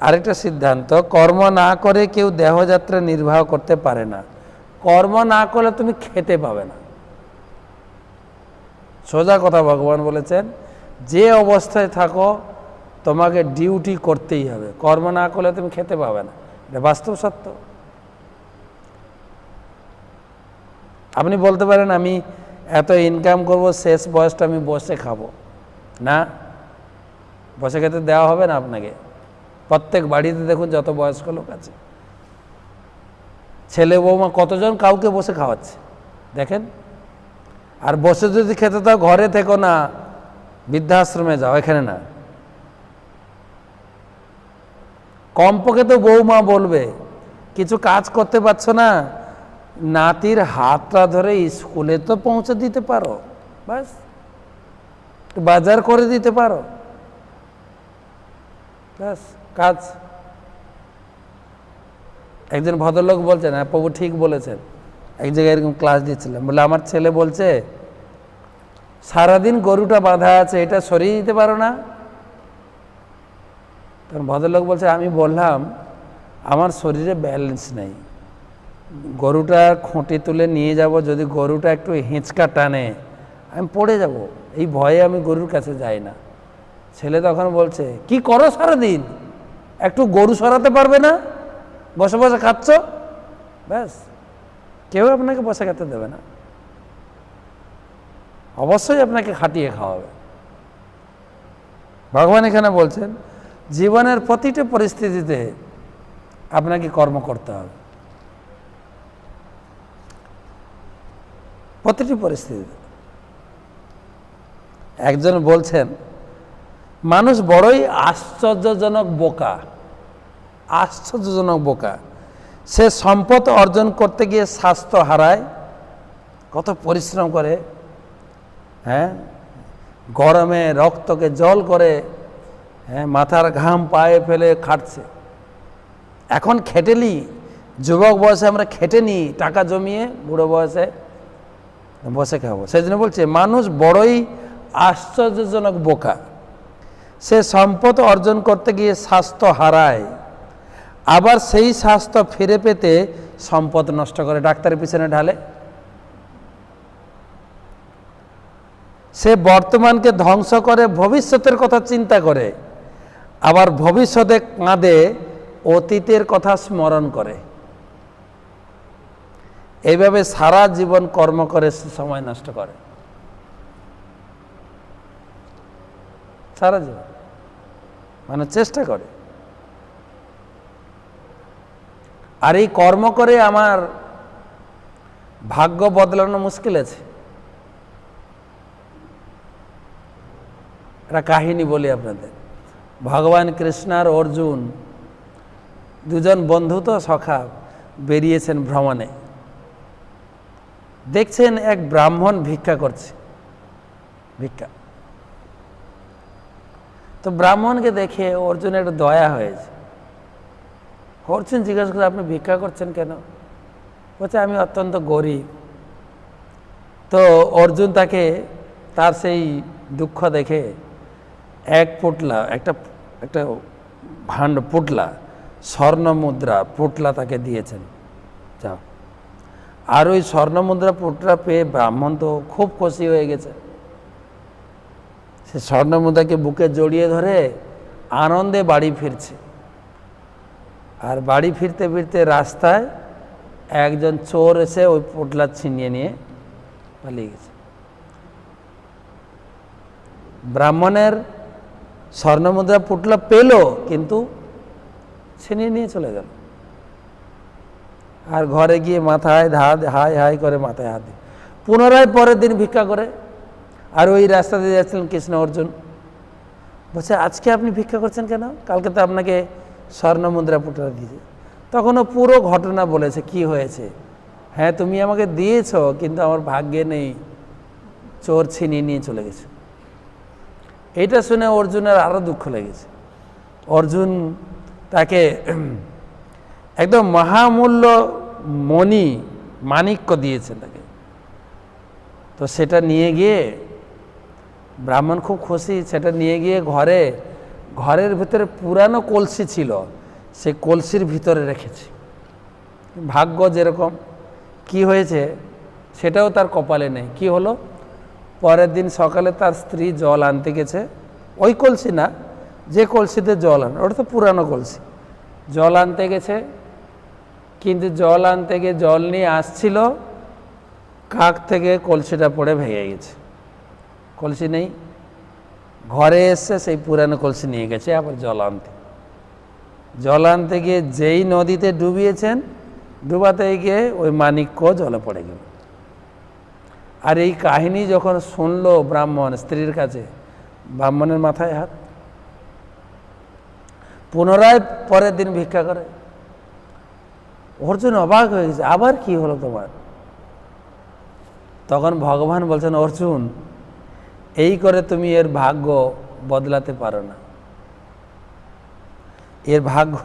আরেকটা সিদ্ধান্ত, কর্ম না করে কেউ দেহযাত্রা নির্বাহ করতে পারে না। কর্ম না করলে তুমি খেতে পাবে না। সোজা কথা ভগবান বলেছেন, যে অবস্থায় থাকো তোমাকে ডিউটি করতেই হবে। কর্ম না করলে তুমি খেতে পাবে না, এটা বাস্তব সত্য। আপনি বলতে পারেন আমি এত ইনকাম করব, শেষ বয়সটা আমি বসে খাবো না, বসে খেতে দেওয়া হবে না আপনাকে। প্রত্যেক বাড়িতে দেখুন যত বয়স্ক লোক আছে, ছেলে বৌমা কতজন কাউকে বসে খাওয়াচ্ছে দেখেন। আর বসে যদি খেতে দাও ঘরে থেকো না, বৃদ্ধাশ্রমে যাও, এখানে না। কমপক্ষে তো বৌমা বলবে কিছু কাজ করতে পারছো না, নাতির হাতটা ধরে স্কুলে তো পৌঁছে দিতে পারো, বাস বাজার করে দিতে পারো, বাস কাজ। একজন ভদ্রলোক বলছেন, হ্যাঁ প্রভু ঠিক বলেছেন, এক জায়গায় এরকম ক্লাস দিচ্ছিলাম, বলে আমার ছেলে বলছে সারাদিন গরুটা বাঁধা আছে, এটা সরিয়ে দিতে পারো না? তখন ভদ্রলোক বলছে, আমি বললাম আমার শরীরে ব্যালেন্স নেই, গরুটা খুঁটি তুলে নিয়ে যাব, যদি গরুটা একটু হিঁচকা টানে আমি পড়ে যাব, এই ভয়ে আমি গরুর কাছে যাই না। ছেলে তখন বলছে, কি করো সারাদিন, একটু গরু সরাতে পারবে না, বসে বসে খাচ্ছ, ব্যাস কেউ আপনাকে বসে খেতে দেবে না, অবশ্যই আপনাকে খাটিয়ে খাওয়াবে। ভগবান এখানে বলছেন জীবনের প্রতিটি পরিস্থিতিতে আপনাকে কর্ম করতে হবে, প্রতিটি পরিস্থিতিতে। একজন বলছেন মানুষ বড়ই আশ্চর্যজনক বোকা, আশ্চর্যজনক বোকা, সে সম্পদ অর্জন করতে গিয়ে স্বাস্থ্য হারায়, কত পরিশ্রম করে, হ্যাঁ গরমে রক্তকে জল করে, হ্যাঁ মাথার ঘাম পায়ে ফেলে খাটছে। এখন খেটেলি, যুবক বয়সে আমরা খেটে নিই টাকা জমিয়ে, বুড়ো বয়সে বসে খাবো। সেই জন্য বলছে মানুষ বড়ই আশ্চর্যজনক বোকা, সে সম্পদ অর্জন করতে গিয়ে স্বাস্থ্য হারায়, আবার সেই স্বাস্থ্য ফিরে পেতে সম্পদ নষ্ট করে, ডাক্তারের পিছনে ঢালে। সে বর্তমানকে ধ্বংস করে ভবিষ্যতের কথা চিন্তা করে, আবার ভবিষ্যতে কাঁদে অতীতের কথা স্মরণ করে। এইভাবে সারা জীবন কর্ম করে সময় নষ্ট করে, সারা জীবন মানে চেষ্টা করে। আর এই কর্ম করে আমার ভাগ্য বদলানো মুশকিল আছে। একটা কাহিনী বলি আপনাদের। ভগবান কৃষ্ণ আর অর্জুন দুজন বন্ধু তো সখা, বেরিয়েছেন ভ্রমণে। দেখছেন এক ব্রাহ্মণ ভিক্ষা করছে, ভিক্ষা। তো ব্রাহ্মণকে দেখে অর্জুনের একটু দয়া হয়েছে। অর্জুন জিজ্ঞাসা করছে, আপনি ভিক্ষা করছেন কেন? বলছে আমি অত্যন্ত গরিব। তো অর্জুন তাকে তার সেই দুঃখ দেখে এক পুটলা, একটা ভাণ্ড পুটলা, স্বর্ণ মুদ্রা পুটলা তাকে দিয়েছেন, যাও। আর ওই স্বর্ণ মুদ্রা পুটলা পেয়ে ব্রাহ্মণ তো খুব খুশি হয়ে গেছে। সে স্বর্ণ মুদ্রাকে বুকে জড়িয়ে ধরে আনন্দে বাড়ি ফিরছে। আর বাড়ি ফিরতে ফিরতে রাস্তায় একজন চোর এসে ওই পুটলা ছিনিয়ে নিয়ে পালিয়ে গেছে। ব্রাহ্মণের স্বর্ণমুদ্রা পুটলা পেল, কিন্তু ছিনিয়ে নিয়ে চলে গেল। আর ঘরে গিয়ে মাথায় হাই হাই করে মাথায় হাত দিয়ে পুনরায় পরের দিন ভিক্ষা করে। আর ওই রাস্তা দিয়ে যাচ্ছিলেন কৃষ্ণ অর্জুন। বলছে আজকে আপনি ভিক্ষা করছেন কেন? কালকে তো আপনাকে স্বর্ণমুদ্রা পুটলা দিয়েছে। তখনও পুরো ঘটনা বলেছে কি হয়েছে। হ্যাঁ তুমি আমাকে দিয়েছ, কিন্তু আমার ভাগ্যে নেই, চোর ছিনিয়ে নিয়ে চলে গেছে। এইটা শুনে অর্জুনের আরো দুঃখ লেগেছে। অর্জুন তাকে একদম মহামূল্য মণি মাণিক্য দিয়েছে তাকে। তো সেটা নিয়ে গিয়ে ব্রাহ্মণ খুব খুশি, সেটা নিয়ে গিয়ে ঘরের ভিতরে পুরানো কলসি ছিল, সেই কলসির ভিতরে রেখেছে। ভাগ্য যেরকম, কি হয়েছে সেটাও তার কপালে নেই। কি হলো, পরের দিন সকালে তার স্ত্রী জল আনতে গেছে, ওই কলসি না, যে কলসিতে জল আনে, ওটা তো পুরানো কলসি। জল আনতে গেছে, কিন্তু জল আনতে গিয়ে জল নিয়ে আসছিল, কাক থেকে কলসিটা পড়ে ভেঙে গেছে, কলসি নেই, ঘরে এসে সেই পুরানো কলসি নিয়ে গেছে আবার জল আনতে গিয়ে যেই নদীতে ডুবিয়েছেন, ডুবাতে গিয়ে ওই মানিক্য জলে পড়ে গেল। আর এই কাহিনী যখন শুনলো ব্রাহ্মণ স্ত্রীর কাছে, ব্রাহ্মণের মাথায় হাত। পুনরায় পরের দিন ভিক্ষা করে। অর্জুন অবাক হয়ে গেছে, আবার কি হলো তোমার? তখন ভগবান বলছেন, অর্জুন, এই করে তুমি এর ভাগ্য বদলাতে পারো না, এর ভাগ্য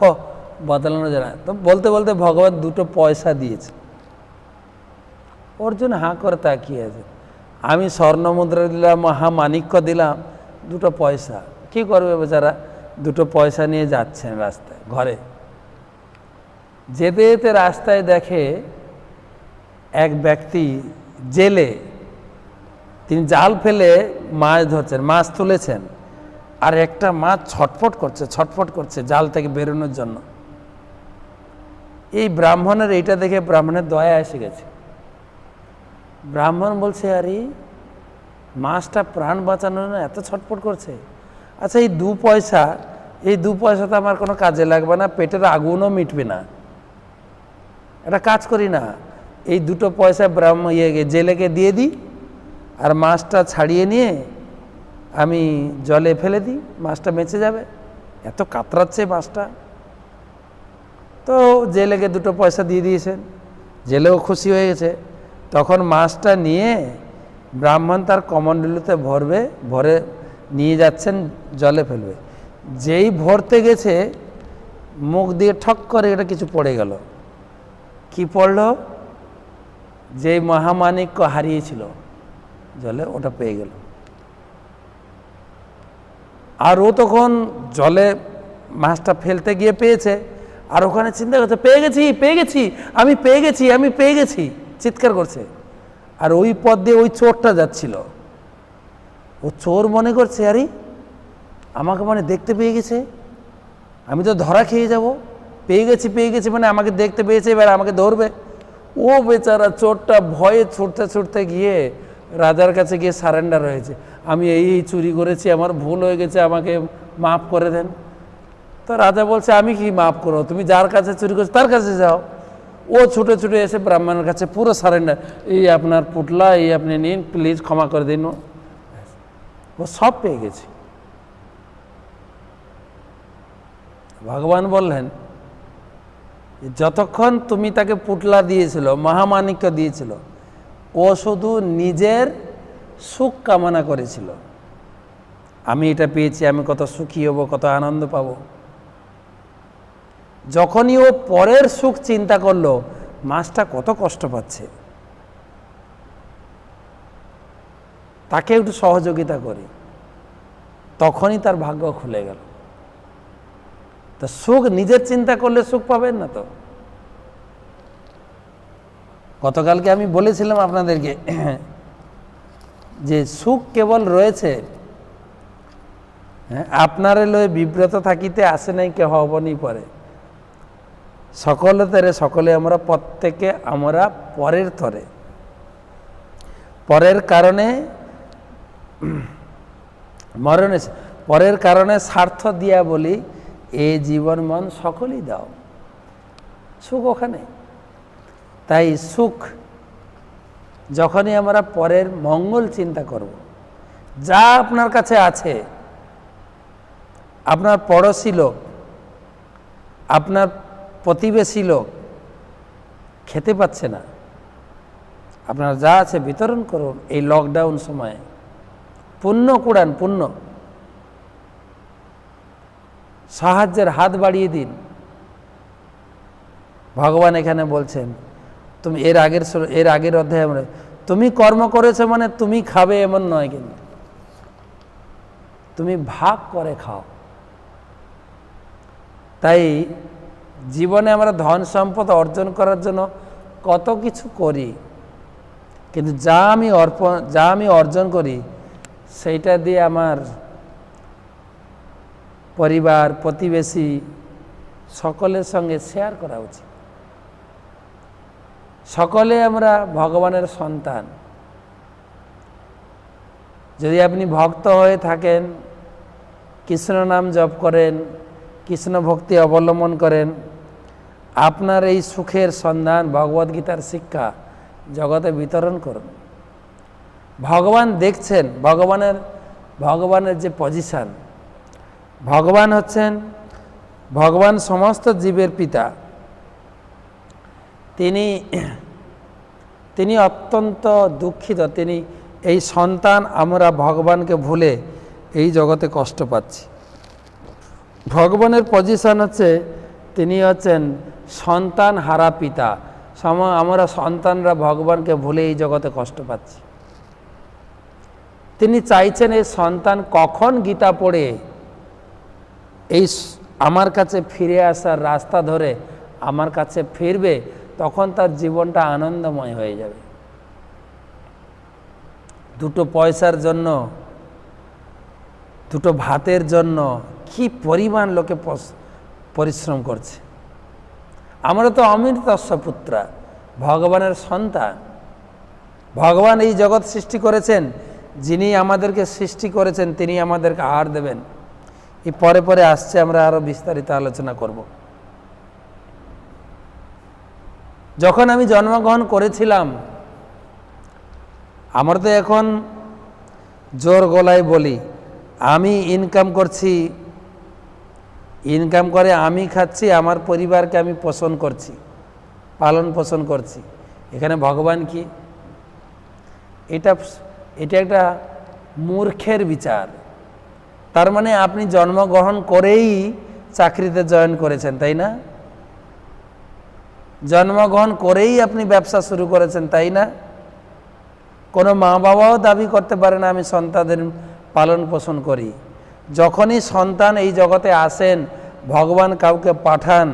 বদলানো যায় না। তো বলতে বলতে ভগবান 2টো পয়সা দিয়েছে। অর্জুন হাঁ করে তাকিয়ে আছে। আমি স্বর্ণ মুদ্রা দিলাম, মহামাণিক্য দিলাম, 2টো পয়সা কি করবে বেচারা? 2টো পয়সা নিয়ে যাচ্ছেন রাস্তায়, ঘরে যেতে যেতে রাস্তায় দেখে এক ব্যক্তি জেলে, তিনি জাল ফেলে মাছ ধরছেন, মাছ তুলেছেন, আর একটা মাছ ছটফট করছে জাল থেকে বেরোনোর জন্য। এই ব্রাহ্মণের এইটা দেখে ব্রাহ্মণের দয়া এসে গেছে। ব্রাহ্মণ বলছে, আরে মাছটা প্রাণ বাঁচানোর না এত ছটফট করছে, আচ্ছা এই 2 পয়সা, এই 2 পয়সা তো আমার কোনো কাজে লাগবে না, পেটের আগুনও মিটবে না, একটা কাজ করি না, এই 2টো পয়সা জেলেকে দিয়ে দিই, আর মাছটা ছাড়িয়ে নিয়ে আমি জলে ফেলে দিই, মাছটা বেঁচে যাবে। এত কাতরাচ্ছে মাছটা। তো জেলেকে 2টো পয়সা দিয়ে দিয়েছেন, জেলেও খুশি হয়ে গেছে। তখন মাছটা নিয়ে ব্রাহ্মণ তার কমণ্ডলুতে ভরে নিয়ে যাচ্ছেন, জলে ফেলবে। যেই ভরতে গেছে মুখ দিয়ে ঠক করে এটা কিছু পড়ে গেল। কি পড়ল? যেই মহামাণিক্য হারিয়েছিল জলে, ওটা পেয়ে গেল। আর ও তখন জলে মাছটা ফেলতে গিয়ে পেয়েছে, আর ওখানে চিন্তা করছে, আমি পেয়ে গেছি, চিৎকার করছে। আর ওই পথ দিয়ে ওই চোরটা যাচ্ছিল, ও চোর মনে করছে, আরে আমাকে মানে দেখতে পেয়ে গেছে, আমি তো ধরা খেয়ে যাব, পেয়ে গেছি মানে আমাকে দেখতে পেয়েছে, এবার আমাকে ধরবে। ও বেচারা চোরটা ভয়ে ছুটতে গিয়ে রাজার কাছে গিয়ে সারেন্ডার হয়েছে, আমি এই চুরি করেছি, আমার ভুল হয়ে গেছে, আমাকে মাফ করে দেন। তো রাজা বলছে, আমি কি মাফ করো, তুমি যার কাছে চুরি করছো তার কাছে যাও। ও ছুটে এসে ব্রাহ্মণের কাছে পুরো সারেন্ডার, এই আপনার পুটলা, এই আপনি নিন, প্লিজ ক্ষমা করে দিন। ও সব পেয়ে গেছে। ভগবান বললেন, যতক্ষণ তুমি তাকে পুটলা দিয়েছিল, মহামাণিক্য দিয়েছিল, ও শুধু নিজের সুখ কামনা করেছিল, আমি এটা পেয়েছি, আমি কত সুখী হব, কত আনন্দ পাব। যখনই ও পরের সুখ চিন্তা করলো, মাছটা কত কষ্ট পাচ্ছে, তাকে একটু সহযোগিতা করি, তখনই তার ভাগ্য খুলে গেল। তা সুখ নিজের চিন্তা করলে সুখ পাবেন না তো। গতকালকে আমি বলেছিলাম আপনাদেরকে যে সুখ কেবল রয়েছে, আপনারে লয়ে বিব্রত থাকিতে আসে নাই কে হবনি পরে, সকলে আমরা প্রত্যেকে আমরা পরের তরে, পরের কারণে মরণে, পরের কারণে স্বার্থ দিয়া বলি, এ জীবন মন সকলেই দাও, সুখ ওখানে। তাই সুখ যখনই আমরা পরের মঙ্গল চিন্তা করব, যা আপনার কাছে আছে, আপনার পড়োশি লোক, আপনার প্রতিবেশী লোক খেতে পাচ্ছে না, আপনার যা আছে বিতরণ করুন। এই লকডাউন সময়ে পুণ্য কুড়ান, পুণ্য সাহায্যের হাত বাড়িয়ে দিন। ভগবান এখানে বলছেন, তুমি এর আগের অধ্যায়ে আমরা, তুমি কর্ম করেছো মানে তুমি খাবে এমন নয়, কিন্তু তুমি ভাগ করে খাও। তাই জীবনে আমরা ধন সম্পদ অর্জন করার জন্য কত কিছু করি, কিন্তু যা আমি অর্জন করি সেইটা দিয়ে আমার পরিবার, প্রতিবেশী সকলের সঙ্গে শেয়ার করা উচিত। সকলে আমরা ভগবানের সন্তান। যদি আপনি ভক্ত হয়ে থাকেন, কৃষ্ণ নাম জপ করেন, কৃষ্ণ ভক্তি অবলম্বন করেন, আপনার এই সুখের সন্ধান ভগবদ্গীতার শিক্ষা জগতে বিতরণ করুন। ভগবান দেখছেন, ভগবানের যে পজিশন, ভগবান সমস্ত জীবের পিতা। তিনি অত্যন্ত দুঃখিত, তিনি এই সন্তান আমরা ভগবানকে ভুলে এই জগতে কষ্ট পাচ্ছি। ভগবানের পজিশন হচ্ছে, তিনি হচ্ছেন সন্তান হারা পিতা। আমরা সন্তানরা ভগবানকে ভুলে এই জগতে কষ্ট পাচ্ছি। তিনি চাইছেন এই সন্তান কখন গীতা পড়ে এই আমার কাছে ফিরে আসার রাস্তা ধরে আমার কাছে ফিরবে, তখন তার জীবনটা আনন্দময় হয়ে যাবে। দুটো পয়সার জন্য, দুটো ভাতের জন্য কি পরিমাণ লোকে পরিশ্রম করছে। আমরা তো অমৃতস্য পুত্রা, ভগবানের সন্তান। ভগবান এই জগৎ সৃষ্টি করেছেন, যিনি আমাদেরকে সৃষ্টি করেছেন তিনি আমাদেরকে আহার দেবেন। এই পরে পরে আসছে, আমরা আরো বিস্তারিত আলোচনা করব। যখন আমি জন্মগ্রহণ করেছিলাম, আমরা তো এখন জোর গলায় বলি আমি ইনকাম করছি, ইনকাম করে আমি খাচ্ছি, আমার পরিবারকে আমি পোষণ করছি, পালন পোষণ করছি। এখানে ভগবান কি? এটা একটা মূর্খের বিচার। তার মানে আপনি জন্মগ্রহণ করেই চাকরিতে জয়েন করেছেন, তাই না? জন্মগ্রহণ করেই আপনি ব্যবসা শুরু করেছেন, তাই না? কোনো মা বাবাও দাবি করতে পারে না আমি সন্তানদের পালন পোষণ করি। যখনই সন্তান এই জগতে আসেন, ভগবান কাউকে পাঠান,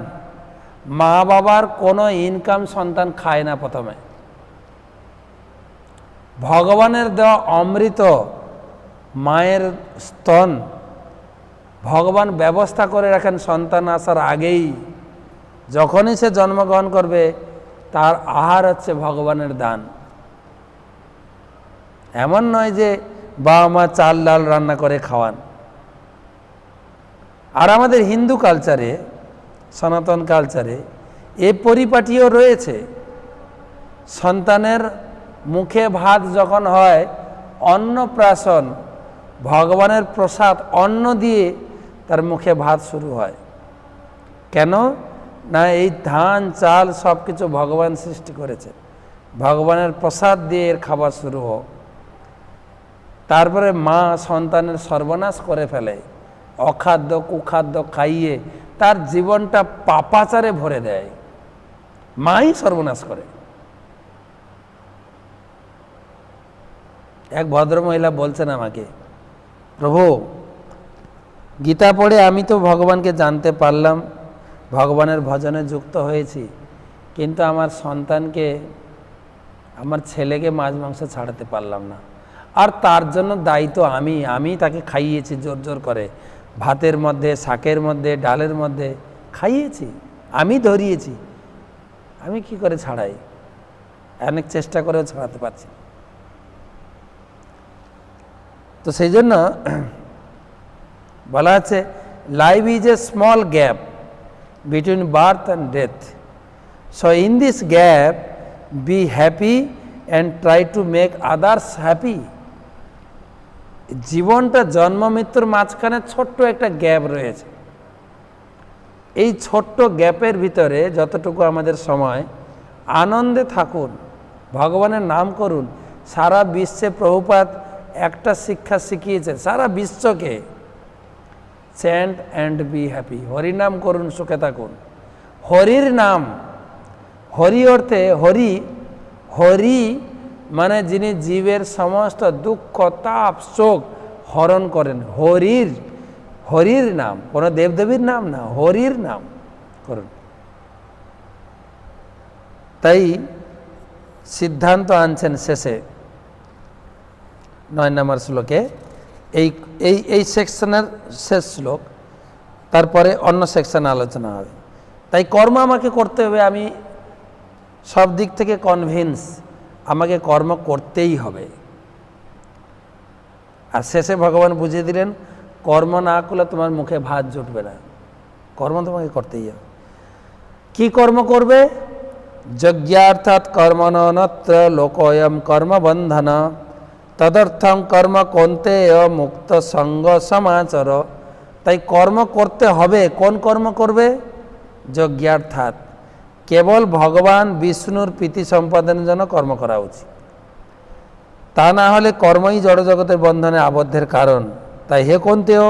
মা বাবার কোনো ইনকাম সন্তান খায় না। প্রথমে ভগবানের দেওয়া অমৃত মায়ের স্তন ভগবান ব্যবস্থা করে রাখেন সন্তান আসার আগেই। যখনই সে জন্মগ্রহণ করবে, তার আহার হচ্ছে ভগবানের দান। এমন নয় যে বাবা মা চাল ডাল রান্না করে খাওয়ান। আর আমাদের হিন্দু কালচারে, সনাতন কালচারে এ পরিপাটিও রয়েছে। সন্তানের মুখে ভাত যখন হয়, অন্নপ্রাশন, ভগবানের প্রসাদ অন্ন দিয়ে তার মুখে ভাত শুরু হয়। কেন না, এই ধান চাল সব কিছু ভগবান সৃষ্টি করেছে, ভগবানের প্রসাদ দিয়ে এর খাবার শুরু হোক। তারপরে মা সন্তানের সর্বনাশ করে ফেলে, অখাদ্য কুখাদ্য খাইয়ে তার জীবনটা পাপাচারে ভরে দেয়। মাই সর্বনাশ করে। এক ভদ্রমহিলা বলছেন আমাকে, প্রভু গীতা পড়ে আমি তো ভগবানকে জানতে পারলাম, ভগবানের ভজনে যুক্ত হয়েছি, কিন্তু আমার সন্তানকে, আমার ছেলেকে মাছ মাংস ছাড়াতে পারলাম না। আর তার জন্য দায়িত্ব আমি তাকে খাইয়েছি জোর জোর করে, ভাতের মধ্যে, শাকের মধ্যে, ডালের মধ্যে খাইয়েছি, আমি ধরিয়েছি, আমি কি করে ছাড়াই? অনেক চেষ্টা করেও ছাড়াতে পারছি। তো সেই জন্য বলা আছে, life is a small gap between birth and death, so in this gap be happy and try to make others happy. জীবনটা জন্ম মৃত্যুর মাঝখানে ছোট্ট একটা গ্যাপ রয়েছে। এই ছোট্ট গ্যাপের ভিতরে যতটুকু আমাদের সময়, আনন্দে থাকুন, ভগবানের নাম করুন। সারা বিশ্বে প্রভুপাদ একটা শিক্ষা শিখিয়েছে সারা বিশ্বকে, চ্যান্ট অ্যান্ড বি হ্যাপি। হরিনাম করুন, সুখে থাকুন। হরির নাম, হরি অর্থে হরি মানে যিনি জীবের সমস্ত দুঃখ তাপ শোক হরণ করেন। হরির নাম, কোনো দেবদেবীর নাম না, হরির নাম করুন। তাই সিদ্ধান্ত আনছেন শেষে 9 নম্বর শ্লোকে, এই সেকশনের শেষ শ্লোক, তারপরে অন্য সেকশনে আলোচনা হবে। তাই কর্ম আমাকে করতে হবে। আমি সব দিক থেকে কনভিন্স আমাকে কর্ম করতেই হবে। আর শেষে ভগবান বুঝিয়ে দিলেন কর্ম না করলে তোমার মুখে ভাত জুটবে না, কর্ম তোমাকে করতেই হবে। কি কর্ম করবে? যজ্ঞার্থাৎ কর্মণ নত্র লোকোয়ম কর্মবন্ধন তদর্থম কর্ম কৌন্তেয় মুক্ত সঙ্গ সমাচর। তাই কর্ম করতে হবে। কোন কর্ম করবে? যজ্ঞার্থাৎ, কেবল ভগবান বিষ্ণুর প্রীতি সম্পাদনের জন্য কর্ম করা উচিত। তা না হলে কর্মই জড়জগতের বন্ধনে আবদ্ধের কারণ। তাই হে কৌন্তেয়,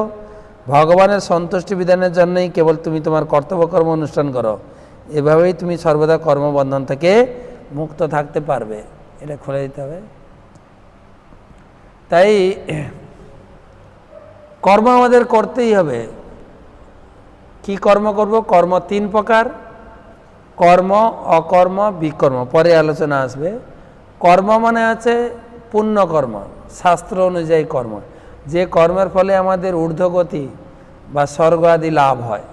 ভগবানের সন্তুষ্টি বিধানের জন্যই কেবল তুমি তোমার কর্তব্য কর্ম অনুষ্ঠান করো। এভাবেই তুমি সর্বদা কর্মবন্ধন থেকে মুক্ত থাকতে পারবে। এটা খুলে দিতে হবে। তাই কর্ম আমাদের করতেই হবে। কি কর্ম করব? কর্ম তিন প্রকার: কর্ম, অকর্ম, বিকর্ম। পরে আলোচনা আসবে। কর্ম মানে আছে পুণ্যকর্ম, শাস্ত্র অনুযায়ী কর্ম, যে কর্মের ফলে আমাদের ঊর্ধ্বগতি বা স্বর্গ আদি লাভ হয়।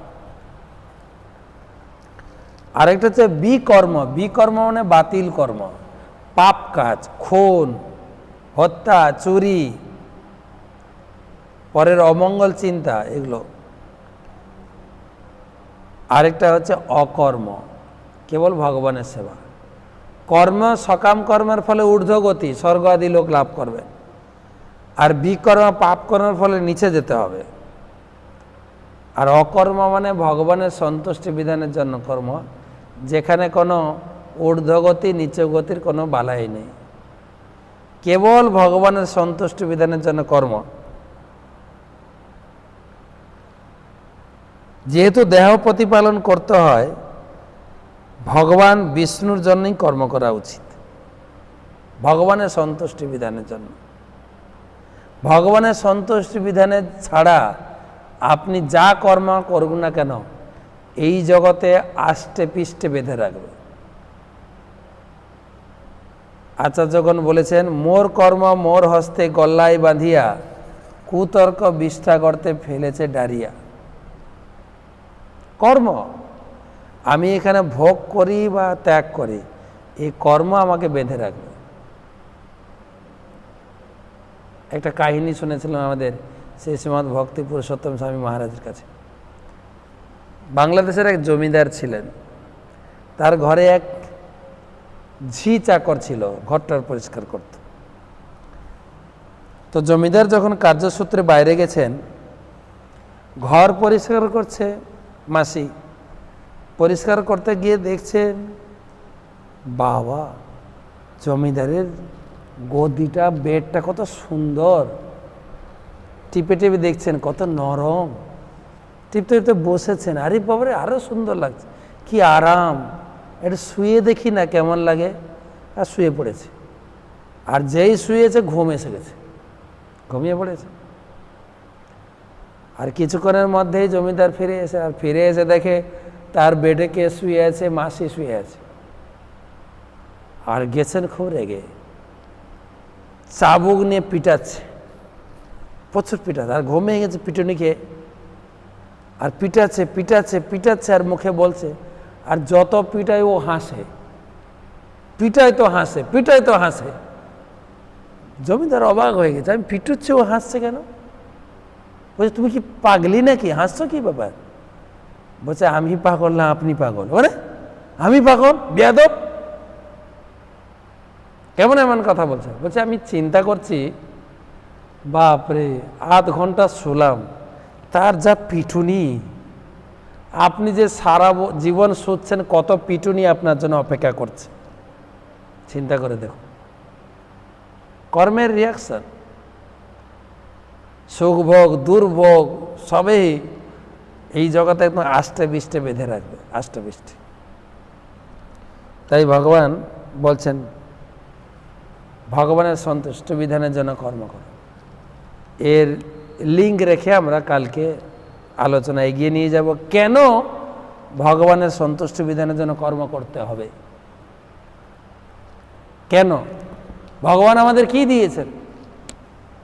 আরেকটা হচ্ছে বিকর্ম। বিকর্ম মানে বাতিল কর্ম, পাপ কাজ, খুন, হত্যা, চুরি, পরের অমঙ্গল চিন্তা, এগুলো। আরেকটা হচ্ছে অকর্ম, কেবল ভগবানের সেবা। কর্ম, সকাম কর্মের ফলে ঊর্ধ্বগতি, স্বর্গ আদি লোক লাভ করবে। আর বিকর্ম, পাপ কর্মের ফলে নিচে যেতে হবে। আর অকর্ম মানে ভগবানের সন্তুষ্টি বিধানের জন্য কর্ম, যেখানে কোনো ঊর্ধ্বগতি নিচু গতির কোনো বালাই নেই, কেবল ভগবানের সন্তুষ্টি বিধানের জন্য কর্ম। যেহেতু দেহ প্রতিপালন করতে হয়, ভগবান বিষ্ণুর জন্যই কর্ম করা উচিত, ভগবানের সন্তুষ্টি বিধানের জন্য। ভগবানের সন্তুষ্টি বিধানের ছাড়া আপনি যা কর্ম করুন না কেন, এই জগতে আষ্টে পৃষ্ঠে বেঁধে রাখবে। আচার্যগণ বলেছেন, মোর কর্ম মোর হস্তে গল্লায় বাঁধিয়া কুতর্ক বিষ্ঠা গর্তে ফেলেছে ডারিয়া। কর্ম আমি এখানে ভোগ করি বা ত্যাগ করি, এই কর্ম আমাকে বেঁধে রাখবে। একটা কাহিনী শুনেছিলাম আমাদের সেই শ্রীমৎ ভক্তি পুরুষোত্তম স্বামী মহারাজের কাছে। বাংলাদেশের এক জমিদার ছিলেন, তার ঘরে এক ঝি চাকর ছিল, ঘরটার পরিষ্কার করত। তো জমিদার যখন কার্যসূত্রে বাইরে গেছেন, ঘর পরিষ্কার করছে মাসি, পরিষ্কার করতে গিয়ে দেখছেন বাবা, জমিদারের গদিটা, বেডটা কত সুন্দর, টিপে টিপে দেখছেন কত নরম, টিপতে টিপতে বসেছেন। আরে বাবারে, আরো সুন্দর লাগছে, কি আরাম, এটা শুয়ে দেখি না কেমন লাগে। আর শুয়ে পড়েছে। আর যেই শুয়েছে ঘুম এসে গেছে, ঘুমিয়ে পড়েছে। আর কিছুক্ষণের মধ্যেই জমিদার ফিরে এসে, আর ফিরে এসে দেখে তার বেডে কে শুয়ে আছে? মাসি শুয়ে আছে। আর গেছেন খুব রেগে, চাবুক নিয়ে পিটাচ্ছে, প্রচুর পিটাচ্ছে। আর ঘুমিয়ে গেছে পিটুনি খেয়ে, আর পিটাচ্ছে পিটাচ্ছে পিটাচ্ছে, আর মুখে বলছে, আর যত পিটায় ও হাসে, পিটায় তো হাসে, পিটায় তো হাসে। জমিদার অবাক হয়ে গেছে, আমি পিটুচ্ছি, ও হাসছে কেন? বলছে, তুমি কি পাগলি নাকি, হাসছো কি ব্যাপার? বলছে, আমি পাগল না আপনি পাগল। মানে আমি পাগল? বেয়াদব, কেমন এমন কথা বলছে? বলছে, আমি চিন্তা করছি, বাপরে, আধ ঘন্টা শুলাম, তার যা পিটুনি, আপনি যে সারা জীবন শুচ্ছেন, কত পিটুনি আপনার জন্য অপেক্ষা করছে, চিন্তা করে দেখুন। কর্মের রিয়াকশন, সুখভোগ দুর্ভোগ সবই এই জগতে একদম আষ্টে বিষ্টে বেঁধে রাখবে, আষ্টে বিষ্টে। তাই ভগবান বলছেন, ভগবানের সন্তুষ্ট বিধানের জন্য কর্ম করো। এর লিঙ্ক রেখে আমরা কালকে আলোচনা এগিয়ে নিয়ে যাব, কেন ভগবানের সন্তুষ্ট বিধানের জন্য কর্ম করতে হবে, কেন ভগবান আমাদের কি দিয়েছেন,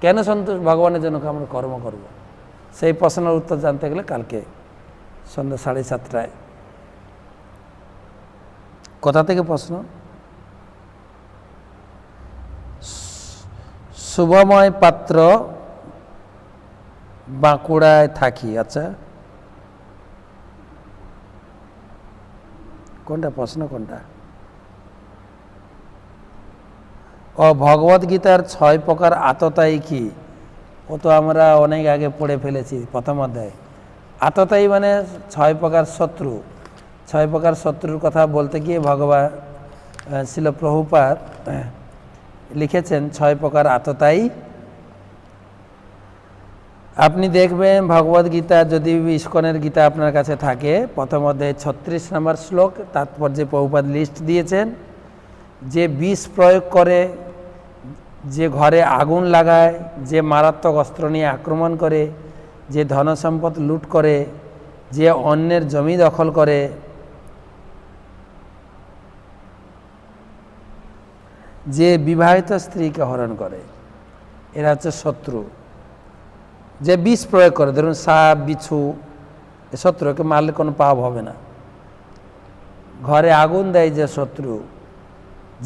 কেন সন্তোষ ভগবানের জন্য আমরা কর্ম করব, সেই প্রশ্নের উত্তর জানতে গেলে কালকে সন্ধ্যা 7:30টায় কোথা থেকে প্রশ্ন? শুভময় পাত্র, বাঁকুড়ায় থাকি। আচ্ছা, কোনটা প্রশ্ন কোনটা? ও ভগবদ গীতার 6 প্রকার আততায়ী কি? ও তো আমরা অনেক আগে পড়ে ফেলেছি প্রথম অধ্যায়ে। আততায়ী মানে 6 প্রকার শত্রু। 6 প্রকার শত্রুর কথা বলতে গিয়ে ভগবান শ্রীল প্রভুপাদ লিখেছেন 6 প্রকার আততায়ী। আপনি দেখবেন ভগবদ গীতা, যদি ইস্কনের গীতা আপনার কাছে থাকে, প্রথম অধ্যায়ে 36 নম্বর শ্লোক, তাৎপর্যে প্রভুপাদ লিস্ট দিয়েছেন। যে বিষ প্রয়োগ করে, যে ঘরে আগুন লাগায়, যে মারাত্মক অস্ত্র নিয়ে আক্রমণ করে, যে ধনসম্পদ লুট করে, যে অন্যের জমি দখল করে, যে বিবাহিত স্ত্রীকে হরণ করে, এরা হচ্ছে শত্রু। যে বিষ প্রয়োগ করে, ধরুন সাপ, বিচ্ছু, এ শত্রুকে মারলে কোনো পাপ হবে না। ঘরে আগুন দেয় যে শত্রু,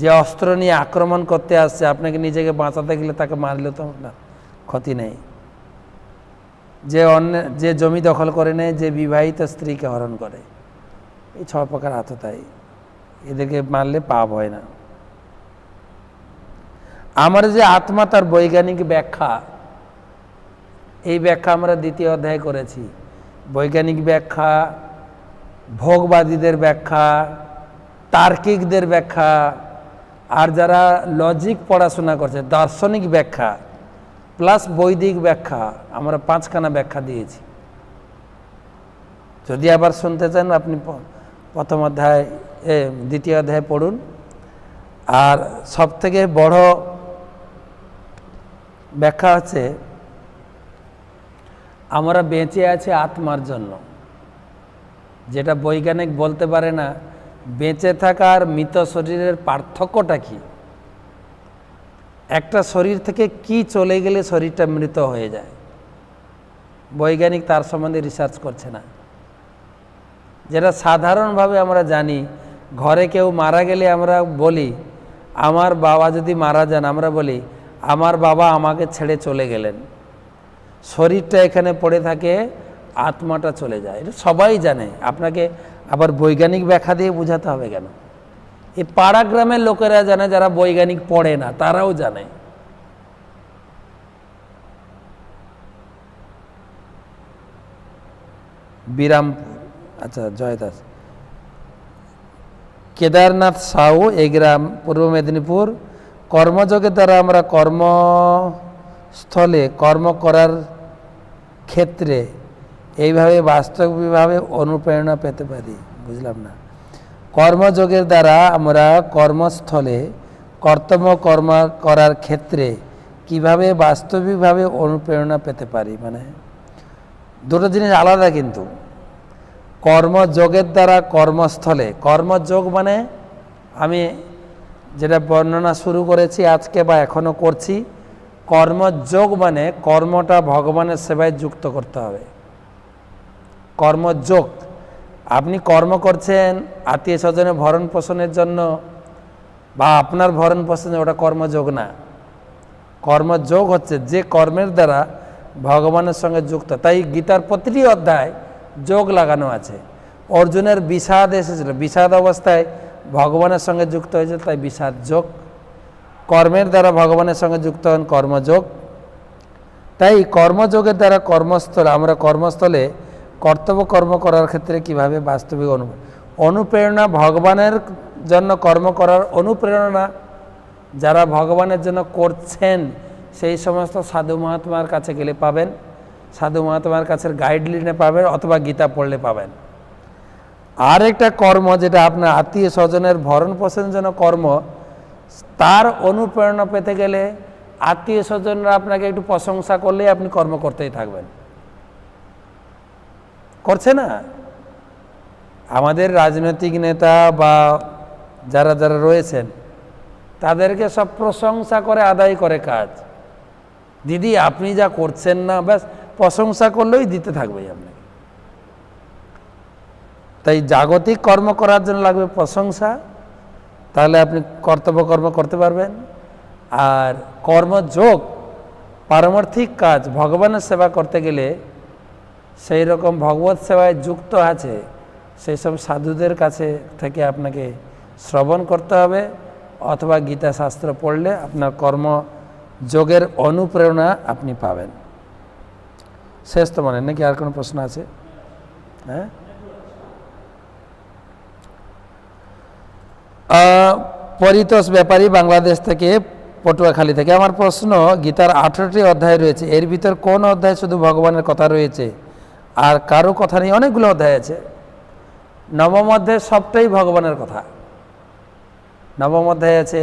যে অস্ত্র নিয়ে আক্রমণ করতে আসছে, আপনাকে নিজেকে বাঁচাতে গেলে তাকে মারলে তো না, ক্ষতি নেই। যে জমি দখল করে নেয়, যে বিবাহিত স্ত্রীকে হরণ করে, এই 6 প্রকার আততায়ী। এদেরকে মারলে পাপ হয় না। আমার যে আত্মা, তার বৈজ্ঞানিক ব্যাখ্যা, এই ব্যাখ্যা আমরা 2য় অধ্যায়ে করেছি। বৈজ্ঞানিক ব্যাখ্যা, ভোগবাদীদের ব্যাখ্যা, তার্কিকদের ব্যাখ্যা, আর যারা লজিক পড়াশোনা করছে দার্শনিক ব্যাখ্যা প্লাস বৈদিক ব্যাখ্যা, আমরা 5খানা ব্যাখ্যা দিয়েছি। যদি আবার শুনতে চান, আপনি প্রথম অধ্যায় 2য় অধ্যায়ে পড়ুন। আর সবথেকে বড় ব্যাখ্যা হচ্ছে, আমরা বেঁচে আছি আত্মার জন্য, যেটা বৈজ্ঞানিক বলতে পারে না। বেঁচে থাকার মৃত শরীরের পার্থক্যটা কি? একটা শরীর থেকে কি চলে গেলে শরীরটা মৃত হয়ে যায়, বৈজ্ঞানিক তার সম্বন্ধে রিসার্চ করছে না। যেটা সাধারণভাবে আমরা জানি, ঘরে কেউ মারা গেলে আমরা বলি, আমার বাবা যদি মারা যান, আমরা বলি আমার বাবা আমাকে ছেড়ে চলে গেলেন। শরীরটা এখানে পড়ে থাকে, আত্মাটা চলে যায়। এটা সবাই জানে, আপনাকে আবার বৈজ্ঞানিক ব্যাখ্যা দিয়ে বোঝাতে হবে কেন? এই পাড়া গ্রামের লোকেরা জানে, যারা বৈজ্ঞানিক পড়ে না তারাও জানে। বিরামপুর, আচ্ছা, জয়দাস, কেদারনাথ সাউ, এই গ্রাম পূর্ব মেদিনীপুর। কর্মযোগের দ্বারা আমরা কর্মস্থলে কর্ম করার ক্ষেত্রে এইভাবে বাস্তবিকভাবে অনুপ্রেরণা পেতে পারি। বুঝলাম না। কর্মযোগের দ্বারা আমরা কর্মস্থলে কর্তব্য কর্ম করার ক্ষেত্রে কিভাবে বাস্তবিকভাবে অনুপ্রেরণা পেতে পারি, মানে দুটো জিনিস আলাদা কিন্তু। কর্মযোগের দ্বারা কর্মস্থলে, কর্মযোগ মানে আমি যেটা বর্ণনা শুরু করেছি আজকে বা এখনও করছি, কর্মযোগ মানে কর্মটা ভগবানের সেবায় যুক্ত করতে হবে। কর্মযোগ, আপনি কর্ম করছেন আত্মীয় স্বজনের ভরণ পোষণের জন্য বা আপনার ভরণ পোষণে, ওটা কর্মযোগ না। কর্মযোগ হচ্ছে যে কর্মের দ্বারা ভগবানের সঙ্গে যুক্ত। তাই গীতার প্রতিটি অধ্যায় যোগ লাগানো আছে। অর্জুনের বিষাদ এসেছিল, বিষাদ অবস্থায় ভগবানের সঙ্গে যুক্ত হয়েছে, তাই বিষাদ যোগ। কর্মের দ্বারা ভগবানের সঙ্গে যুক্ত হন কর্মযোগ। তাই কর্মযোগের দ্বারা কর্মস্থলে, আমরা কর্মস্থলে কর্তব্য কর্ম করার ক্ষেত্রে কিভাবে বাস্তবিক অনুপ্রেরণা, ভগবানের জন্য কর্ম করার অনুপ্রেরণা যারা ভগবানের জন্য করছেন, সেই সমস্ত সাধু মহাত্মার কাছে গেলে পাবেন, সাধু মহাত্মার কাছের গাইডলাইনে পাবেন, অথবা গীতা পড়লে পাবেন। আর একটা কর্ম যেটা আপনার আত্মীয় স্বজনের ভরণ পোষণের জন্য কর্ম, তার অনুপ্রেরণা পেতে গেলে আত্মীয় স্বজনরা আপনাকে একটু প্রশংসা করলেই আপনি কর্ম করতেই থাকবেন। করছে না? আমাদের রাজনৈতিক নেতা বা যারা যারা রয়েছেন, তাদেরকে সব প্রশংসা করে আদায় করে কাজ। দিদি আপনি যা করছেন না, ব্যাস প্রশংসা করলেই দিতে থাকবে আপনাকে। তাই জাগতিক কর্ম করার জন্য লাগবে প্রশংসা, তাহলে আপনি কর্তব্য কর্ম করতে পারবেন। আর কর্মযোগ পারমার্থিক কাজ ভগবানের সেবা করতে গেলে সেই রকম ভগবত সেবায় যুক্ত আছে সেই সব সাধুদের কাছে থেকে আপনাকে শ্রবণ করতে হবে, অথবা গীতা শাস্ত্র পড়লে আপনার কর্মযোগের অনুপ্রেরণা আপনি পাবেন। শেষ তো মানে নাকি আর কোনো প্রশ্ন আছে? হ্যাঁ, পরিতোষ ব্যাপারী বাংলাদেশ থেকে, পটুয়াখালী থেকে। আমার প্রশ্ন, গীতার 18টি অধ্যায় রয়েছে, এর ভিতর কোন অধ্যায় শুধু ভগবানের কথা রয়েছে আর কারো কথা নেই? অনেকগুলো অধ্যায় আছে। নবম অধ্যায় সবটাই ভগবানের কথা। নবম অধ্যায় আছে,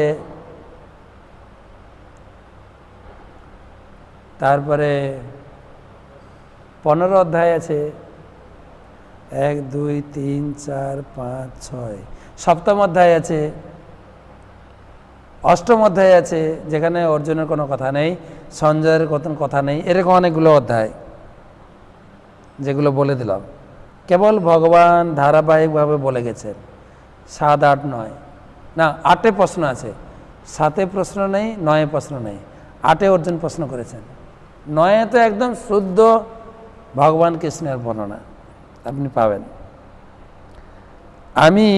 তারপরে 15 অধ্যায় আছে, 1 2 3 4 5 6। সপ্তম অধ্যায় আছে, অষ্টম অধ্যায় আছে যেখানে অর্জুনের কোনো কথা নেই, সঞ্জয়ের কোনো কথা নেই। এরকম অনেকগুলো অধ্যায় যেগুলো বলে দিলাম, কেবল ভগবান ধারাবাহিকভাবে বলে গেছেন। 7 8 9 না, 8 প্রশ্ন আছে, 7 প্রশ্ন নেই, 9 প্রশ্ন নেই, 8 অর্জুন প্রশ্ন করেছেন, 9 তো একদম শুদ্ধ ভগবান কৃষ্ণের বর্ণনা আপনি পাবেন। আমি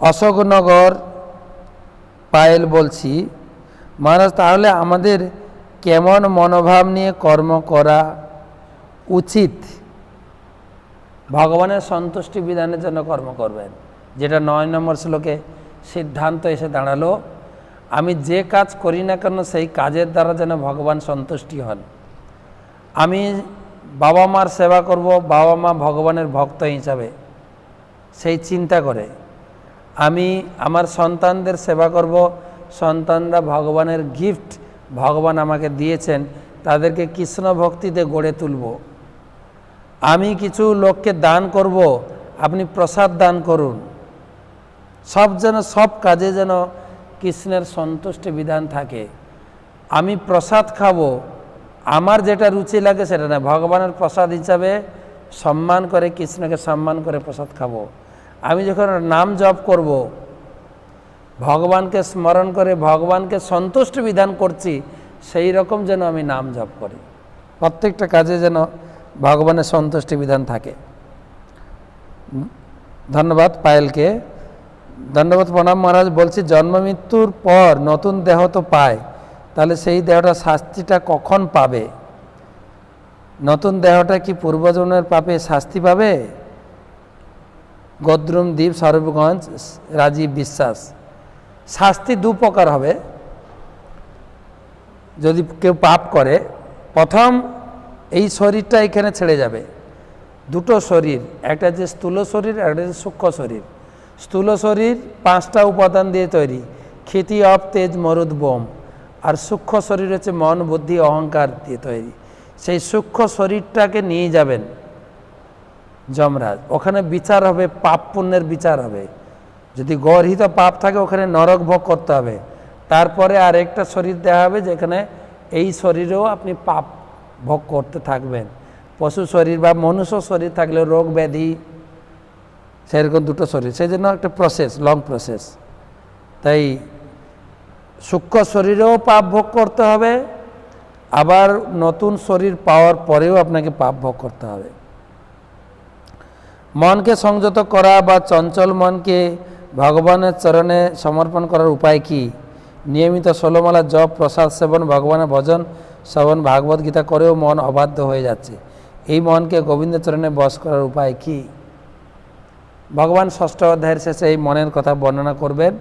অশোকনগর পায়েল বলছি। মহারাজ, তাহলে আমাদের কেমন মনোভাব নিয়ে কর্ম করা উচিত? ভগবানের সন্তুষ্টি বিধানের জন্য কর্ম করবেন, যেটা 9 নম্বর শ্লোকে সিদ্ধান্ত এসে দাঁড়ালো। আমি যে কাজ করি না কেন সেই কাজের দ্বারা যেন ভগবান সন্তুষ্টি হন। আমি বাবা মার সেবা করব, বাবা মা ভগবানের ভক্ত হিসাবে সেই চিন্তা করে। আমি আমার সন্তানদের সেবা করব, সন্তানরা ভগবানের গিফট ভগবান আমাকে দিয়েছেন, তাদেরকে কৃষ্ণ ভক্তিতে গড়ে তুলব। আমি কিছু লোককে দান করব, আপনি প্রসাদ দান করুন। সব কাজে যেন কৃষ্ণের সন্তুষ্টি বিধান থাকে। আমি প্রসাদ খাবো, আমার যেটা রুচি লাগে সেটা না, ভগবানের প্রসাদ হিসাবে সম্মান করে, কৃষ্ণকে সম্মান করে প্রসাদ খাবো। আমি যখন নাম জপ করব, ভগবানকে স্মরণ করে ভগবানকে সন্তুষ্ট বিধান করছি, সেই রকম যেন আমি নাম জপ করি। প্রত্যেকটা কাজে যেন ভগবানের সন্তুষ্টি বিধান থাকে। ধন্যবাদ পায়েলকে, ধন্যবাদ, প্রণাম মহারাজ। বলছি, জন্ম মৃত্যুর পর নতুন দেহ তো পায়, তাহলে সেই দেহটা শাস্তিটা কখন পাবে? নতুন দেহটা কি পূর্বজন্মের পাপে শাস্তি পাবে? গদ্রুম দ্বীপ, সর্বগঞ্জ, রাজীব বিশ্বাস। শাস্তি 2 প্রকার হবে যদি কেউ পাপ করে। প্রথম, এই শরীরটা এখানে ছেড়ে যাবে। 2টো শরীর, একটা যে স্থূল শরীর, একটা যে সূক্ষ্ম শরীর। স্থূল শরীর 5টা উপাদান দিয়ে তৈরি, ক্ষিতি, অপ, তেজ, মরুদ, বোম। আর সূক্ষ্ম শরীর হচ্ছে মন, বুদ্ধি, অহংকার দিয়ে তৈরি। সেই সূক্ষ্ম শরীরটাকে নিয়ে যাবেন যমরাজ, ওখানে বিচার হবে, পাপ পুণ্যের বিচার হবে। যদি গর্হিত পাপ থাকে ওখানে নরক ভোগ করতে হবে। তারপরে আর একটা শরীর দেওয়া হবে যেখানে এই শরীরেও আপনি পাপ ভোগ করতে থাকবেন। পশু শরীর বা মনুষ্য শরীর থাকলে রোগ ব্যাধি, সেরকম 2টো শরীর, সেই জন্য একটা প্রসেস, লং প্রসেস। তাই সূক্ষ্ম শরীরেও পাপ ভোগ করতে হবে, আবার নতুন শরীর পাওয়ার পরেও আপনাকে পাপ ভোগ করতে হবে। মনকে সংযত করা বা চঞ্চল মনকে ভগবানের চরণে সমর্পণ করার উপায় কি? নিয়মিত 16 মালা জপ, প্রসাদ সেবন, ভগবানের ভজন শ্রবণ, ভাগবত গীতা করেও মন অবাধ্য হয়ে যাচ্ছে। এই মনকে গোবিন্দের চরণে বশ করার উপায় কি? ভগবান 6ষ্ঠ অধ্যায়ের শেষে এই মনের কথা বর্ণনা করবেন।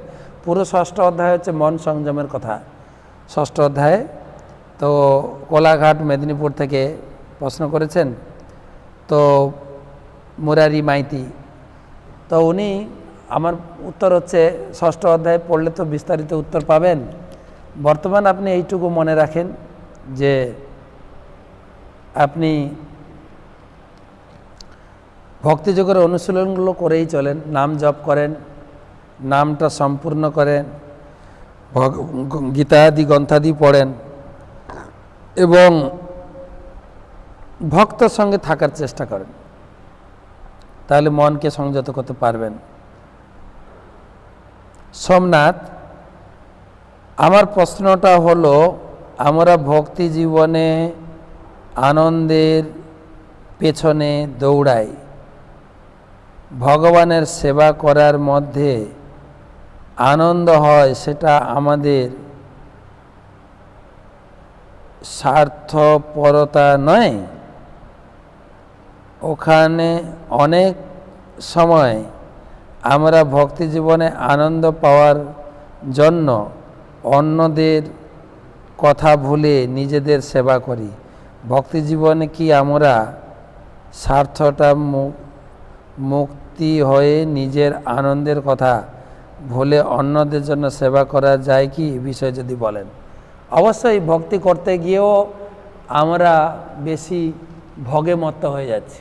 পুরো 6ষ্ঠ অধ্যায় হচ্ছে মন সংযমের কথা। 6ষ্ঠ অধ্যায়ে তো কোলাঘাট, মেদিনীপুর থেকে প্রশ্ন করেছেন, তো মুরারি মাইতি, তো উনি, আমার উত্তর হচ্ছে 6ষ্ঠ অধ্যায় পড়লে তো বিস্তারিত উত্তর পাবেন। বর্তমান আপনি এইটুকু মনে রাখেন যে আপনি ভক্তিযোগের অনুশীলনগুলো করেই চলেন, নাম জপ করেন, নামটা সম্পূর্ণ করেন, গীতাদি গ্রন্থাদি পড়েন এবং ভক্তের সঙ্গে থাকার চেষ্টা করেন। তাহলে মনকে সংযত করতে পারবেন। সোমনাথ, আমার প্রশ্নটা হলো, আমরা ভক্তি জীবনে আনন্দের পেছনে দৌড়াই, ভগবানের সেবা করার মধ্যে আনন্দ হয়, সেটা আমাদের স্বার্থপরতা নয়? ওখানে অনেক সময় আমরা ভক্তি জীবনে আনন্দ পাওয়ার জন্য অন্যদের কথা ভুলে নিজেদের সেবা করি। ভক্তি জীবনে কি আমরা স্বার্থটা মুক্তি হয়ে নিজের আনন্দের কথা ভুলে অন্যদের জন্য সেবা করা যায় কি? বিষয় যদি বলেন। অবশ্যই ভক্তি করতে গিয়েও আমরা বেশি ভোগে মত্ত হয়ে যাচ্ছি।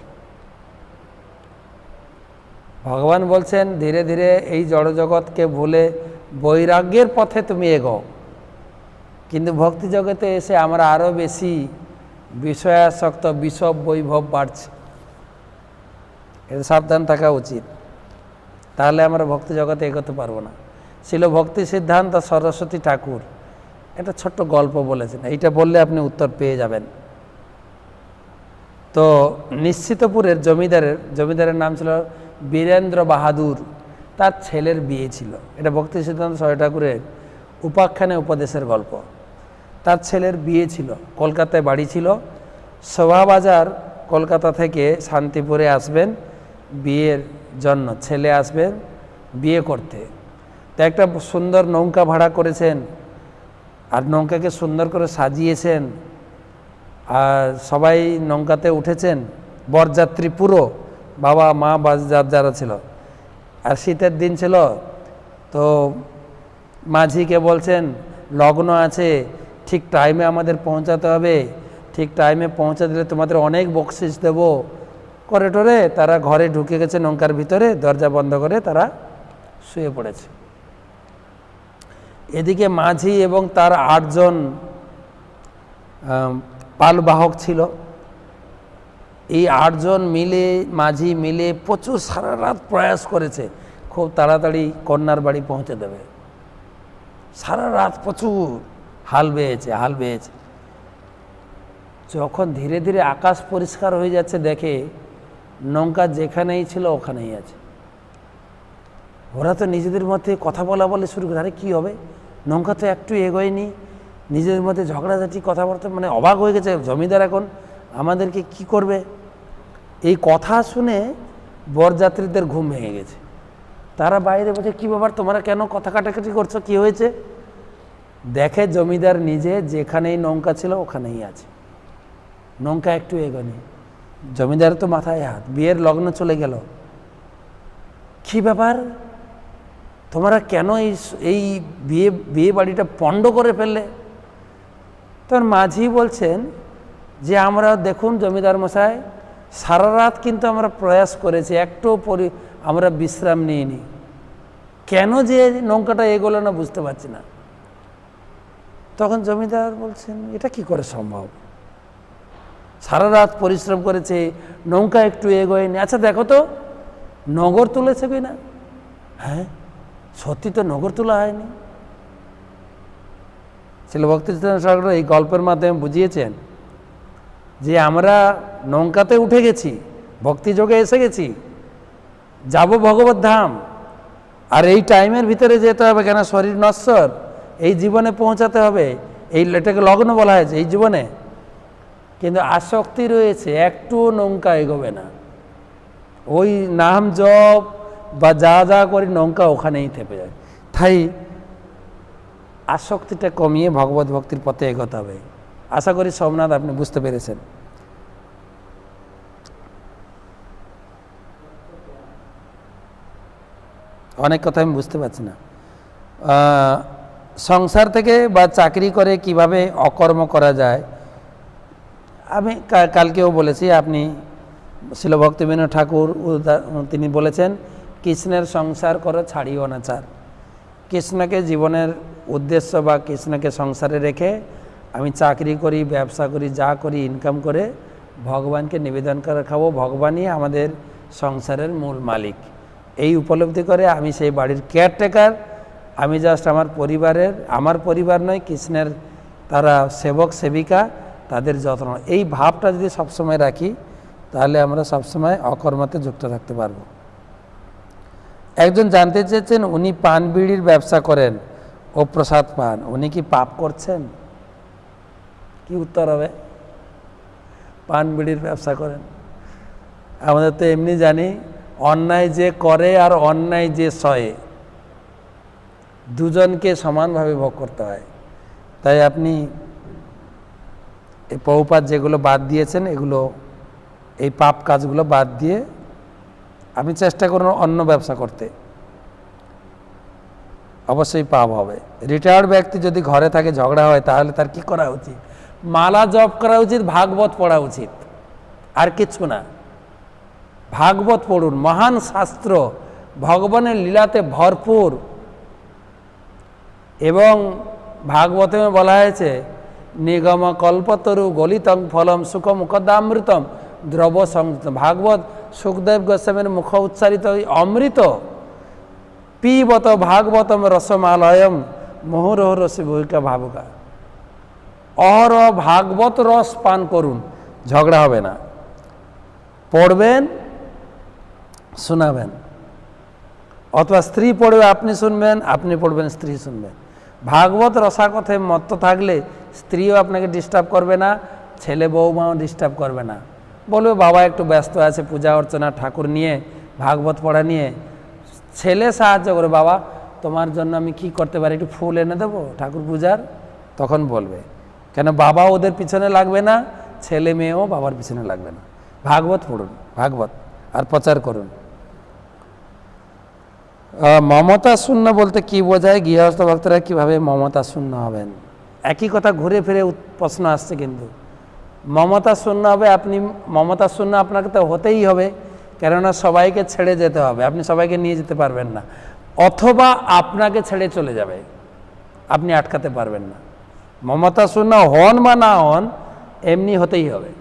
ভগবান বলছেন ধীরে ধীরে এই জড়জগৎকে ভুলে বৈরাগ্যের পথে তুমি এগো, কিন্তু ভক্তি জগতে এসে আমরা আরও বেশি বিষয়াসক্ত, বিষব বৈভব বাড়ছে। এটা সাবধান থাকা উচিত, তাহলে আমরা ভক্তি জগতে এগোতে পারবো না। ছিল ভক্তি সিদ্ধান্ত সরস্বতী ঠাকুর একটা ছোট্ট গল্প বলেছেন, এইটা বললে আপনি উত্তর পেয়ে যাবেন। তো নিশ্চিতপুরের জমিদারের নাম ছিল বীরেন্দ্র বাহাদুর, তার ছেলের বিয়ে ছিল। এটা ভক্তি সিদ্ধান্ত সরস্বতী ঠাকুরের উপাখ্যানে উপদেশের গল্প। তার ছেলের বিয়ে ছিল, কলকাতায় বাড়ি ছিল। শোভাবাজার কলকাতা থেকে শান্তিপুরে আসবেন বিয়ের জন্য, ছেলে আসবেন বিয়ে করতে। তো একটা সুন্দর নৌকা ভাড়া করেছেন, আর নৌকাকে সুন্দর করে সাজিয়েছেন, আর সবাই নৌকাতে উঠেছেন, বরযাত্রী পুরো, বাবা মা যারা ছিল। আর শীতের দিন ছিল, তো মাঝিকে বলছেন লগ্ন আছে, ঠিক টাইমে আমাদের পৌঁছাতে হবে, ঠিক টাইমে পৌঁছে দিলে তোমাদের অনেক বকশিস দেব করে টোরে তারা ঘরে ঢুকে গেছে, নৌকার ভিতরে দরজা বন্ধ করে তারা শুয়ে পড়েছে। এদিকে মাঝি এবং তার 8 জন পালবাহক ছিল। এই 8 জন মিলে, মাঝি মিলে প্রচুর সারা রাত প্রয়াস করেছে খুব তাড়াতাড়ি কন্যার বাড়ি পৌঁছে দেবে। সারা রাত প্রচুর হাল বেয়েছে। যখন ধীরে ধীরে আকাশ পরিষ্কার হয়ে যাচ্ছে, দেখে নৌকা যেখানেই ছিল ওখানেই আছে। ওরা তো নিজেদের মধ্যে কথা বলা শুরু করে, আরে কী হবে, নৌকা তো একটু এগোয়নি, নিজেদের মধ্যে ঝগড়াঝাটি কথাবার্তা, মানে অবাক হয়ে গেছে জমিদার এখন আমাদেরকে কি করবে। এই কথা শুনে বরযাত্রীদের ঘুম ভেঙে গেছে। তারা বাইরে বলছে, কী ব্যাপার, তোমরা কেন কথা কাটাকাটি করছো, কী হয়েছে? দেখে জমিদার নিজে যেখানেই নৌকা ছিল ওখানেই আছে, নৌকা একটু এগোনি। জমিদার তো মাথায় হাত, বিয়ের লগ্ন চলে গেল, কী ব্যাপার, তোমরা কেন এই বিয়ে বাড়িটা পণ্ড করে ফেললে? তখন মাঝি বলছেন যে আমরা দেখুন জমিদার মশাই, সারা রাত কিন্তু আমরা প্রয়াস করেছি, একটু আমরা বিশ্রাম নিইনি, কেন যে নৌকাটা এগোলো না বুঝতে পারছি না। তখন জমিদার বলছেন, এটা কি করে সম্ভব, সারা রাত পরিশ্রম করেছে, নৌকা একটু এগোয়নি। আচ্ছা দেখো তো নগর তুলেছে কি না? হ্যাঁ, সত্যি তো নগর তোলা হয়নি। ছিল ভক্তি ঠাকুর এই গল্পের মাধ্যমে বুঝিয়েছেন যে আমরা নৌকাতে উঠে গেছি, ভক্তিযোগে এসে গেছি, যাব ভগবত ধাম, আর এই টাইমের ভিতরে যেতে হবে, কেন শরীর নশ্বর, এই জীবনে পৌঁছাতে হবে, এটাকে লগ্ন বলা হয়েছে এই জীবনে। কিন্তু আসক্তি রয়েছে, একটু নৌকা এগোবে না, ওই নাম জপ বা যা করি নৌকা ওখানেই থেপে যায়। তাই আসক্তিটা কমিয়ে ভগবত ভক্তির পথে এগোতে হবে। আশা করি সোমনাথ আপনি বুঝতে পেরেছেন। অনেক কথা আমি বুঝতে পারছি না। সংসার থেকে বা চাকরি করে কিভাবে অকর্ম করা যায়, আমি কালকেও বলেছি, আপনি শিল ভক্তিবিনোদ ঠাকুর তিনি বলেছেন, কৃষ্ণের সংসার করো ছাড়িও না চার। কৃষ্ণকে জীবনের উদ্দেশ্য বা কৃষ্ণকে সংসারে রেখে আমি চাকরি করি, ব্যবসা করি, যা করি, ইনকাম করে ভগবানকে নিবেদন করে খাবো, ভগবানই আমাদের সংসারের মূল মালিক। এই উপলব্ধি করে আমি সেই বাড়ির কেয়ারটেকার, আমি জাস্ট আমার পরিবার নয়, কৃষ্ণের তারা সেবক সেবিকা, তাদের যত্ন। এই ভাবটা যদি সবসময় রাখি তাহলে আমরা সবসময় অকর্মতে যুক্ত থাকতে পারব। একজন জানতে চেয়েছেন উনি পান বিড়ির ব্যবসা করেন ও প্রসাদ পান, উনি কি পাপ করছেন? কি উত্তর হবে? পান বিড়ির ব্যবসা করেন। আমাদের তো এমনি জানি অন্যায় যে করে আর অন্যায় যে সয়ে, দুজনকে সমানভাবে ভোগ করতে হয়। তাই আপনি এই প্রভুপাদ যেগুলো বাদ দিয়েছেন, এগুলো এই পাপ কাজগুলো বাদ দিয়ে আপনি চেষ্টা করুন অন্য ব্যবসা করতে, অবশ্যই পাপ হবে। রিটায়ার্ড ব্যক্তি যদি ঘরে থাকে, ঝগড়া হয়, তাহলে তার কি করা উচিত? মালা জপ করা উচিত, ভাগবত পড়া উচিত, আর কিছু না। ভাগবত পড়ুন, মহান শাস্ত্র, ভগবানের লীলাতে ভরপুর। এবং ভাগবতে বলা হয়েছে নিগম কল্পতরু গলিতং ফলম সুখ মুখদামৃতম দ্রব সংযুক্ত। ভাগবত সুখদেব গোস্বামীর মুখ উচ্চারিত অমৃত। পিবত ভাগবতম রসমালয়ম মুহুরহ রসি ভূমিকা ভাবুকা। অহরহ ভাগবত রস পান করুন, ঝগড়া হবে না। পড়বেন, শোনাবেন, অথবা স্ত্রী পড়বে আপনি শুনবেন, আপনি পড়বেন স্ত্রী শুনবেন। ভাগবত রসাকথায় মত্ত থাকলে স্ত্রীও আপনাকে ডিস্টার্ব করবে না, ছেলে বৌমাও ডিস্টার্ব করবে না। বলবে বাবা একটু ব্যস্ত আছে পূজা অর্চনা ঠাকুর নিয়ে, ভাগবত পড়া নিয়ে। ছেলে সাহায্য করে, বাবা তোমার জন্য আমি কি করতে পারি, একটু ফুল এনে দেবো ঠাকুর পূজার, তখন বলবে। কেন বাবা ওদের পিছনে লাগবে না, ছেলে মেয়েও বাবার পিছনে লাগবে না। ভাগবত পড়ুন, ভাগবত আর প্রচার করুন। মমতা শূন্য বলতে কি বোঝায়? গৃহস্থ ভক্তরা কিভাবে মমতা শূন্য হবেন? একই কথা ঘুরে ফিরে প্রশ্ন আসছে, কিন্তু মমতা শূন্য হবে আপনি, মমতা শূন্য আপনাকে তো হতেই হবে, কেননা সবাইকে ছেড়ে যেতে হবে, আপনি সবাইকে নিয়ে যেতে পারবেন না, অথবা আপনাকে ছেড়ে চলে যাবে, আপনি আটকাতে পারবেন না। মমতা শূন্য হন বা না হন, এমনি হতেই হবে।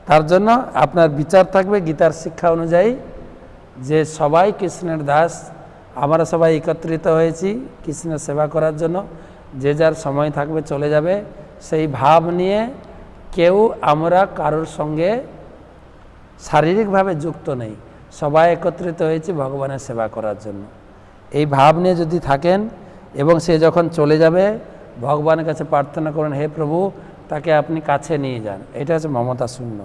তার জন্য আপনার বিচার থাকবে গীতার শিক্ষা অনুযায়ী যে সবাই কৃষ্ণের দাস, আমরা সবাই একত্রিত হয়েছি কৃষ্ণের সেবা করার জন্য, যে যার সময় থাকবে চলে যাবে, সেই ভাব নিয়ে কেউ আমরা কারোর সঙ্গে শারীরিকভাবে যুক্ত নেই, সবাই একত্রিত হয়েছি ভগবানের সেবা করার জন্য। এই ভাব নিয়ে যদি থাকেন এবং সে যখন চলে যাবে ভগবানের কাছে প্রার্থনা করেন, হে প্রভু তাকে আপনি কাছে নিয়ে যান, এটা হচ্ছে মমতা শূন্য।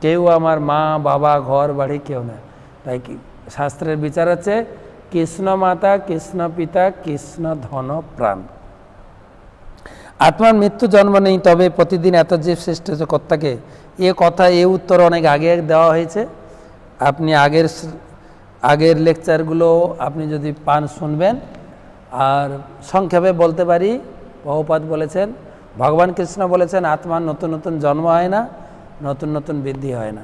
কেউ আমার মা বাবা ঘর বাড়ি কেউ না। তাই কি শাস্ত্রের বিচার হচ্ছে কৃষ্ণ মাতা, কৃষ্ণ পিতা, কৃষ্ণ ধন প্রাণ। আত্মার মৃত্যু জন্ম নেই, তবে প্রতিদিন এত জীব সৃষ্টি হচ্ছে কর্তাকে। এ কথা, এ উত্তর অনেক আগে দেওয়া হয়েছে। আপনি আগের লেকচারগুলো আপনি যদি পান শুনবেন। আর সংক্ষেপে বলতে পারি, বহুপাদ বলেছেন, ভগবান কৃষ্ণ বলেছেন আত্মার নতুন নতুন জন্ম হয় না, নতুন নতুন বৃদ্ধি হয় না।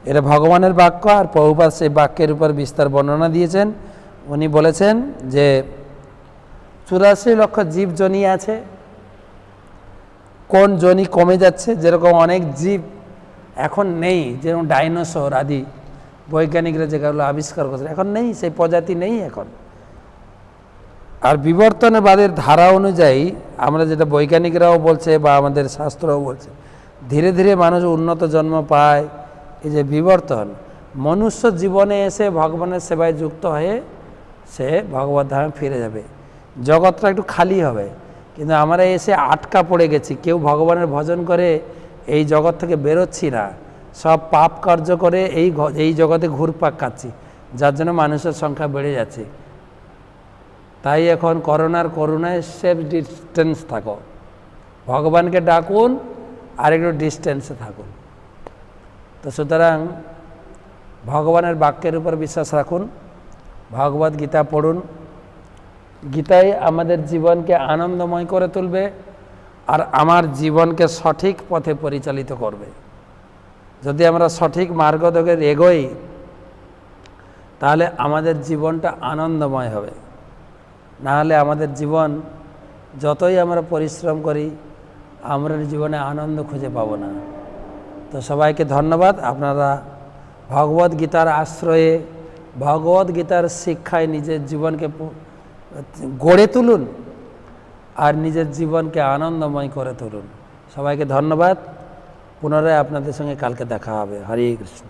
এটা ভগবানের বাক্য। আর বহুপাদ সেই বাক্যের উপর বিস্তার বর্ণনা দিয়েছেন। উনি বলেছেন যে 84 লক্ষ জীব জনি আছে, কোন জনি কমে যাচ্ছে, যেরকম অনেক জীব এখন নেই, যেরকম ডাইনোসর আদি বৈজ্ঞানিকরা যেগুলো আবিষ্কার করছে এখন নেই, সেই প্রজাতি নেই এখন। আর বিবর্তনবাদের ধারা অনুযায়ী আমরা যেটা বৈজ্ঞানিকরাও বলছে বা আমাদের শাস্ত্রও বলছে, ধীরে ধীরে মানুষ উন্নত জন্ম পায়। এই যে বিবর্তন, মনুষ্য জীবনে এসে ভগবানের সেবায় যুক্ত হয়ে সে ভগবত ধামে ফিরে যাবে, জগৎটা একটু খালি হবে। কিন্তু আমরা এসে আটকা পড়ে গেছি, কেউ ভগবানের ভজন করে এই জগৎ থেকে বেরোচ্ছি না, সব পাপ কার্য করে এই জগতে ঘুরপাক খাচ্ছি, যার জন্য মানুষের সংখ্যা বেড়ে যাচ্ছে। তাই এখন করোনায় সেফ ডিস্টেন্স থাকো, ভগবানকে ডাকুন আর একটু ডিস্টেন্সে থাকুন। তো সুতরাং ভগবানের বাক্যের উপর বিশ্বাস রাখুন, ভগবদ গীতা পড়ুন। গীতাই আমাদের জীবনকে আনন্দময় করে তুলবে আর আমার জীবনকে সঠিক পথে পরিচালিত করবে। যদি আমরা সঠিক মার্গ ধরে এগোই তাহলে আমাদের জীবনটা আনন্দময় হবে। না হলে আমাদের জীবন যতই আমরা পরিশ্রম করি আমরা জীবনে আনন্দ খুঁজে পাবো না। তো তো সবাইকে ধন্যবাদ। আপনারা ভগবদ গীতার আশ্রয়ে ভগবদ গীতার শিক্ষায় নিজের জীবনকে গড়ে তুলুন আর নিজের জীবনকে আনন্দময় করে তুলুন। সবাইকে ধন্যবাদ। পুনরায় আপনাদের সঙ্গে কালকে দেখা হবে। হরে কৃষ্ণ।